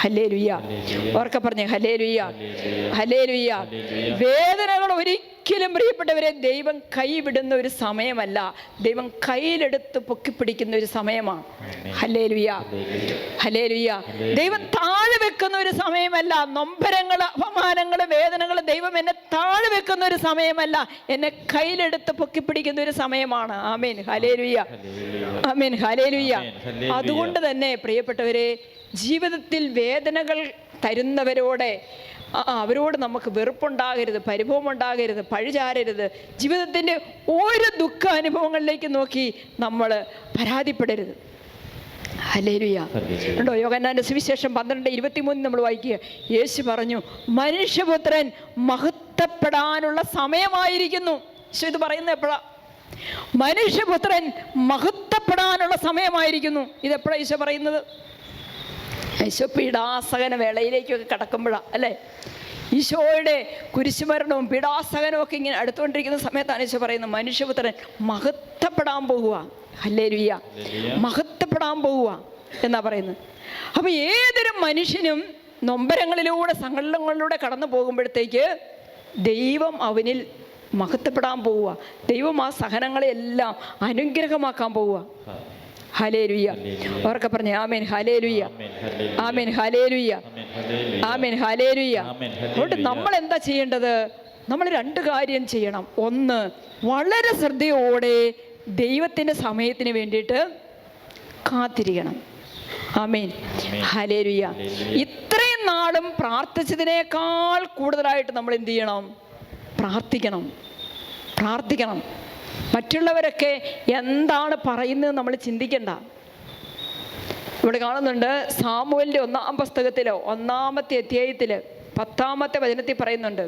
ഹല്ലേലൂയ. ഓർക്കെ പറഞ്ഞേ, ഹല്ലേലൂയ, ഹല്ലേലൂയ. വേദനകൾ ഒരിക്കലും പ്രിയപ്പെട്ടവരെ ദൈവം കൈവിടുന്ന ഒരു സമയമല്ല, ദൈവം കയ്യിലെടുത്ത് പൊക്കിപ്പിടിക്കുന്ന ഒരു സമയമാണ്. Hallelujah, hallelujah. ദൈവം താഴെ വെക്കുന്ന ഒരു സമയമല്ല. നൊമ്പരങ്ങൾ, അപമാനങ്ങൾ, വേദനകൾ ദൈവം എന്നെ താഴെ വെക്കുന്ന ഒരു സമയമല്ല, എന്നെ കയ്യിലെടുത്ത് പൊക്കിപ്പിടിക്കുന്ന ഒരു സമയമാണ്. ആമേൻ, ഹല്ലേലൂയ, ആമേൻ, ഹല്ലേലൂയ. അതുകൊണ്ട് തന്നെ പ്രിയപ്പെട്ടവരെ, ജീവിതത്തിൽ വേദനകൾ തരുന്നവരോട് അവരോട് നമുക്ക് വെറുപ്പുണ്ടാകരുത്, പരിഭവമുണ്ടാകരുത്, പഴിചാരരുത്. ജീവിതത്തിൻ്റെ ഓരോ ദുഃഖ അനുഭവങ്ങളിലേക്ക് നോക്കി നമ്മൾ പരാതിപ്പെടരുത്. ഹല്ലേലൂയ. ഉണ്ടോ? യോഹന്നാന്റെ സുവിശേഷം 12:23 നമ്മൾ വായിക്കുക. യേശു പറഞ്ഞു, മനുഷ്യപുത്രൻ മഹത്വപ്പെടാനുള്ള സമയമായിരിക്കുന്നു. യേശു ഇത് പറയുന്നത് എപ്പോഴാ? മനുഷ്യപുത്രൻ മഹത്വപ്പെടാനുള്ള സമയമായിരിക്കുന്നു. ഇതെപ്പോഴാണ് ഈശോ പറയുന്നത്? ഈശോ പീഡാസഹന വേളയിലേക്കൊക്കെ കടക്കുമ്പോഴാണ്, അല്ലേ? ഈശോയുടെ കുരിശുമരണവും പീഡാസഹനവും ഒക്കെ ഇങ്ങനെ അടുത്തുകൊണ്ടിരിക്കുന്ന സമയത്താണ് ഈശോ പറയുന്നത്, മനുഷ്യപുത്രൻ മഹത്വപ്പെടാൻ പോകുക. ഹല്ലേലൂയ, മഹത്വപ്പെടാൻ പോവുക എന്നാ പറയുന്നത്. അപ്പോൾ ഏതൊരു മനുഷ്യനും നൊമ്പരങ്ങളിലൂടെ, സങ്കടങ്ങളിലൂടെ കടന്നു പോകുമ്പോഴത്തേക്ക് ദൈവം അവനിൽ മഹത്വപ്പെടാൻ പോവുക. ദൈവം ആ സഹനങ്ങളെല്ലാം അനുഗ്രഹമാക്കാൻ പോവുക. ഹല്ലേലൂയ. അവർക്ക് പറഞ്ഞേ ആമേൻ, ഹല്ലേലൂയ, ആമേൻ, ഹല്ലേലൂയ, ആമേൻ, ഹല്ലേലൂയ. അതുകൊണ്ട് നമ്മൾ എന്താ ചെയ്യേണ്ടത്? നമ്മൾ 2 കാര്യം ചെയ്യണം. ഒന്ന്, വളരെ ശ്രദ്ധയോടെ ദൈവത്തിൻ്റെ സമയത്തിന് വേണ്ടിയിട്ട് കാത്തിരിക്കണം. ആമേൻ, ഹല്ലേലൂയ. ഇത്രയും നാളും പ്രാർത്ഥിച്ചതിനേക്കാൾ കൂടുതലായിട്ട് നമ്മൾ എന്ത് ചെയ്യണം? പ്രാർത്ഥിക്കണം, പ്രാർത്ഥിക്കണം. മറ്റുള്ളവരൊക്കെ എന്താണ് പറയുന്നത് നമ്മൾ ചിന്തിക്കണ്ട. ഇവിടെ കാണുന്നുണ്ട് സാമുവേലിൻ്റെ 1-ാം പുസ്തകത്തിലോ 1-ാമത്തെ അധ്യായത്തിൽ 10-ാമത്തെ വചനത്തിൽ പറയുന്നുണ്ട്,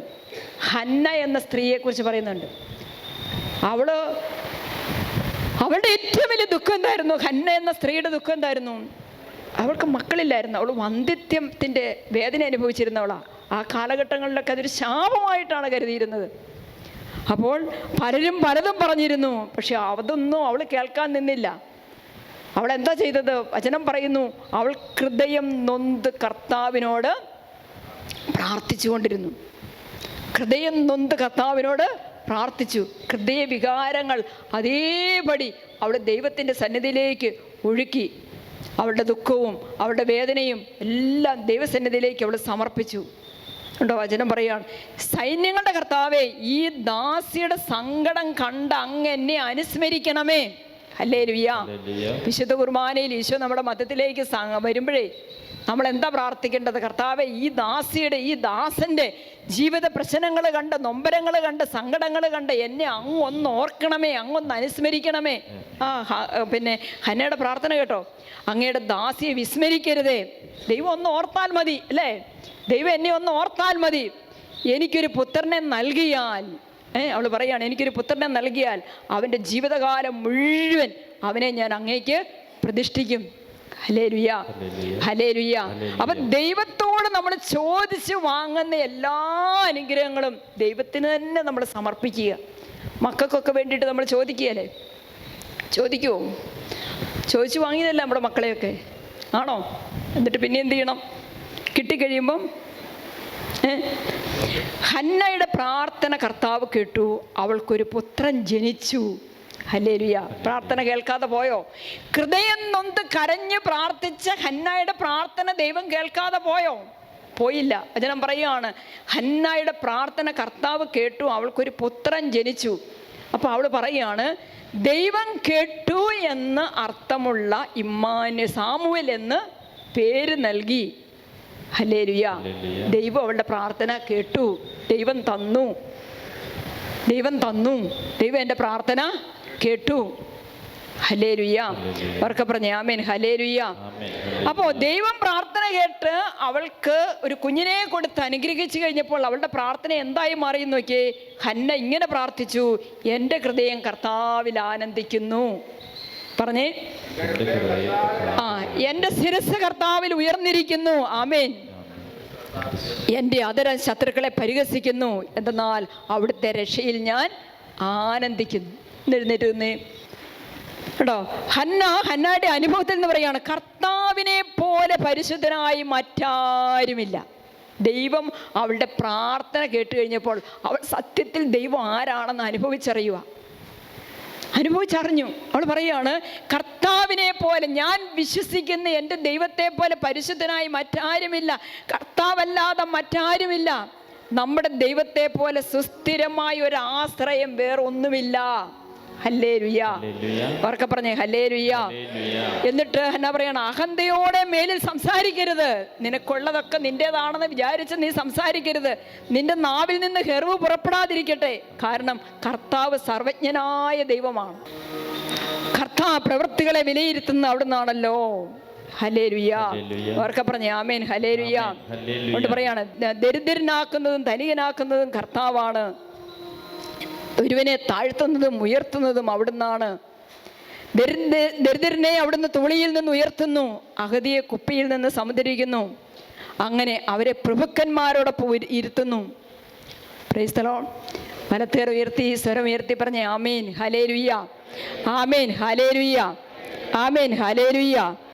ഹന്ന എന്ന സ്ത്രീയെക്കുറിച്ച് പറയുന്നുണ്ട്. അവളുടെ ഏറ്റവും വലിയ ദുഃഖം എന്തായിരുന്നു? ഹന്ന എന്ന സ്ത്രീയുടെ ദുഃഖം എന്തായിരുന്നു? അവൾക്ക് മക്കളില്ലായിരുന്നു. അവൾ വന്ധ്യത്വത്തിൻ്റെ വേദന അനുഭവിച്ചിരുന്നവളാണ്. ആ കാലഘട്ടങ്ങളിലൊക്കെ അതൊരു ശാപമായിട്ടാണ് കരുതിയിരുന്നത്. അപ്പോൾ പലരും പലതും പറഞ്ഞിരുന്നു, പക്ഷെ അതൊന്നും അവൾ കേൾക്കാൻ നിന്നില്ല. അവൾ എന്താ ചെയ്തത്? വചനം പറയുന്നു, അവൾ ഹൃദയം നൊന്ത് കർത്താവിനോട് പ്രാർത്ഥിച്ചുകൊണ്ടിരുന്നു. ഹൃദയം നൊന്ത് കർത്താവിനോട് പ്രാർത്ഥിച്ചു. ഹൃദയ വികാരങ്ങൾ അതേപടി അവൾ ദൈവത്തിൻ്റെ സന്നിധിയിലേക്ക് ഒഴുക്കി. അവളുടെ ദുഃഖവും അവളുടെ വേദനയും എല്ലാം ദൈവസന്നിധിയിലേക്ക് അവൾ സമർപ്പിച്ചു. ഉണ്ടോ? വചനം പറയുകയാണ്, സൈന്യങ്ങളുടെ കർത്താവേ, ഈ ദാസിയുടെ സങ്കടം കണ്ട് അങ്ങ് എന്നെ അനുസ്മരിക്കണമേ. ഹല്ലേലൂയ. വിശുദ്ധ കുർബാനയിൽ ഈശോ നമ്മുടെ മധ്യത്തിലേക്ക് വരുമ്പോഴേ നമ്മൾ എന്താ പ്രാർത്ഥിക്കേണ്ടത്? കർത്താവേ, ഈ ദാസിയുടെ, ഈ ദാസൻ്റെ ജീവിത പ്രശ്നങ്ങൾ കണ്ട്, നൊമ്പരങ്ങൾ കണ്ട്, സങ്കടങ്ങൾ കണ്ട് എന്നെ അങ്ങൊന്ന് ഓർക്കണമേ, അങ്ങൊന്ന് അനുസ്മരിക്കണമേ. പിന്നെ ഹന്നയുടെ പ്രാർത്ഥന കേട്ടോ, അങ്ങയുടെ ദാസിയെ വിസ്മരിക്കരുതേ. ദൈവം ഒന്ന് ഓർത്താൽ മതി അല്ലേ? ദൈവം എന്നെ ഒന്ന് ഓർത്താൽ മതി. എനിക്കൊരു പുത്രനെ നൽകിയാൽ, അവൾ പറയാണ്, എനിക്കൊരു പുത്രനെ നൽകിയാൽ അവൻ്റെ ജീവിതകാലം മുഴുവൻ അവനെ ഞാൻ അങ്ങേക്ക് പ്രതിഷ്ഠിക്കും. Hallelujah, hallelujah. അപ്പൊ ദൈവത്തോട് നമ്മൾ ചോദിച്ച് വാങ്ങുന്ന എല്ലാ അനുഗ്രഹങ്ങളും ദൈവത്തിന് തന്നെ നമ്മൾ സമർപ്പിക്കുക. മക്കൾക്കൊക്കെ വേണ്ടിയിട്ട് നമ്മൾ ചോദിക്കുകയല്ലേ? ചോദിക്കുമോ? ചോദിച്ചു വാങ്ങിയതല്ല നമ്മുടെ മക്കളെയൊക്കെ, ആണോ? എന്നിട്ട് പിന്നെ എന്ത് ചെയ്യണം? കിട്ടിക്കഴിയുമ്പം ഹന്നയുടെ പ്രാർത്ഥന കർത്താവ് കേട്ടു. അവൾക്കൊരു പുത്രൻ ജനിച്ചു. ഹല്ലേലൂയ. പ്രാർത്ഥന കേൾക്കാതെ പോയോ? ഹൃദയം നൊന്ത് കരഞ്ഞ് പ്രാർത്ഥിച്ച ഹന്നയുടെ പ്രാർത്ഥന ദൈവം കേൾക്കാതെ പോയോ? പോയില്ല. വചനം പറയുകയാണ്, ഹന്നയുടെ പ്രാർത്ഥന കർത്താവ് കേട്ടു, അവൾക്കൊരു പുത്രൻ ജനിച്ചു. അപ്പോൾ അവൾ പറയുകയാണ്, ദൈവം കേട്ടു എന്ന് അർത്ഥമുള്ള സാമുവേൽ എന്ന് പേര് നൽകി. ഹല്ലേലൂയ. ദൈവം അവളുടെ പ്രാർത്ഥന കേട്ടു. ദൈവം തന്നു. ദൈവം എൻ്റെ പ്രാർത്ഥന കേട്ടു. ഹല്ലേലൂയ. അവർക്ക് പറഞ്ഞേ ആമേൻ. ഹല്ലേലൂയ. അപ്പോൾ ദൈവം പ്രാർത്ഥന കേട്ട് അവൾക്ക് ഒരു കുഞ്ഞിനെ കൊടുത്ത് അനുഗ്രഹിച്ചു കഴിഞ്ഞപ്പോൾ അവളുടെ പ്രാർത്ഥന എന്തായി മാറി നോക്കിയേ? ഹന്ന ഇങ്ങനെ പ്രാർത്ഥിച്ചു, എൻ്റെ ഹൃദയം കർത്താവിൽ ആനന്ദിക്കുന്നു. പറഞ്ഞേ, എൻ്റെ ശിരസ്സ് കർത്താവിൽ ഉയർന്നിരിക്കുന്നു. ആമേൻ. എൻ്റെ അധരം ശത്രുക്കളെ പരിഹസിക്കുന്നു, എന്തെന്നാൽ അവിടുത്തെ രക്ഷയിൽ ഞാൻ ആനന്ദിക്കുന്നു. എഴുന്നേറ്റ് നിന്നേ കേട്ടോ. ഹന്നയുടെ അനുഭവത്തിൽ നിന്ന് പറയാണ്, കർത്താവിനെ പോലെ പരിശുദ്ധനായി മറ്റാരുമില്ല. ദൈവം അവളുടെ പ്രാർത്ഥന കേട്ട് കഴിഞ്ഞപ്പോൾ അവൾ സത്യത്തിൽ ദൈവം ആരാണെന്ന് അനുഭവിച്ചറിഞ്ഞു. അവൾ പറയുകയാണ്, കർത്താവിനെ പോലെ, ഞാൻ വിശ്വസിക്കുന്ന എൻ്റെ ദൈവത്തെ പോലെ പരിശുദ്ധനായി മറ്റാരുമില്ല, കർത്താവല്ലാതെ മറ്റാരുമില്ല. നമ്മുടെ ദൈവത്തെ പോലെ സുസ്ഥിരമായ ഒരു ആശ്രയം വേറൊന്നുമില്ല. ഹല്ലേലൂയ. അവർക്ക് പറഞ്ഞേ ഹല്ലേലൂയ. എന്നിട്ട് എന്നാ പറയണം? അഹന്തയോടെ മേലിൽ സംസാരിക്കരുത്. നിനക്കുള്ളതൊക്കെ നിന്റേതാണെന്ന് വിചാരിച്ച് നീ സംസാരിക്കരുത്. നിന്റെ നാവിൽ നിന്ന് ഹെർവ് പുറപ്പെടാതിരിക്കട്ടെ. കാരണം കർത്താവ് സർവജ്ഞനായ ദൈവമാണ്. കർത്താവ് പ്രവൃത്തികളെ വിലയിരുത്തുന്ന അവിടുന്നാണല്ലോ. ഹല്ലേലൂയ. അവർക്ക് പറഞ്ഞേ ആമേൻ. ഹല്ലേലൂയ. കൊണ്ട് പറയാണ്, ദരിദ്രനാക്കുന്നതും ധനികനാക്കുന്നതും കർത്താവാണ്. ഒരുവനെ താഴ്ത്തുന്നതും ഉയർത്തുന്നതും അവിടുന്നാണ്. ദരിദ്രനെ അവിടുന്ന് തുളിയിൽ നിന്ന് ഉയർത്തുന്നു, അഗതിയെ കുപ്പിയിൽ നിന്ന് സമുദ്രിക്കുന്നു. അങ്ങനെ അവരെ പ്രഭുക്കന്മാരോടൊപ്പം ഇരുത്തുന്നു. Praise the lord. വലത്തേർ ഉയർത്തി സ്വരം ഉയർത്തി പറഞ്ഞേ ആമേൻ. ഹല്ലേലൂയ. ആമേൻ. ഹല്ലേലൂയ. ആമേൻ. ഹല്ലേലൂയ.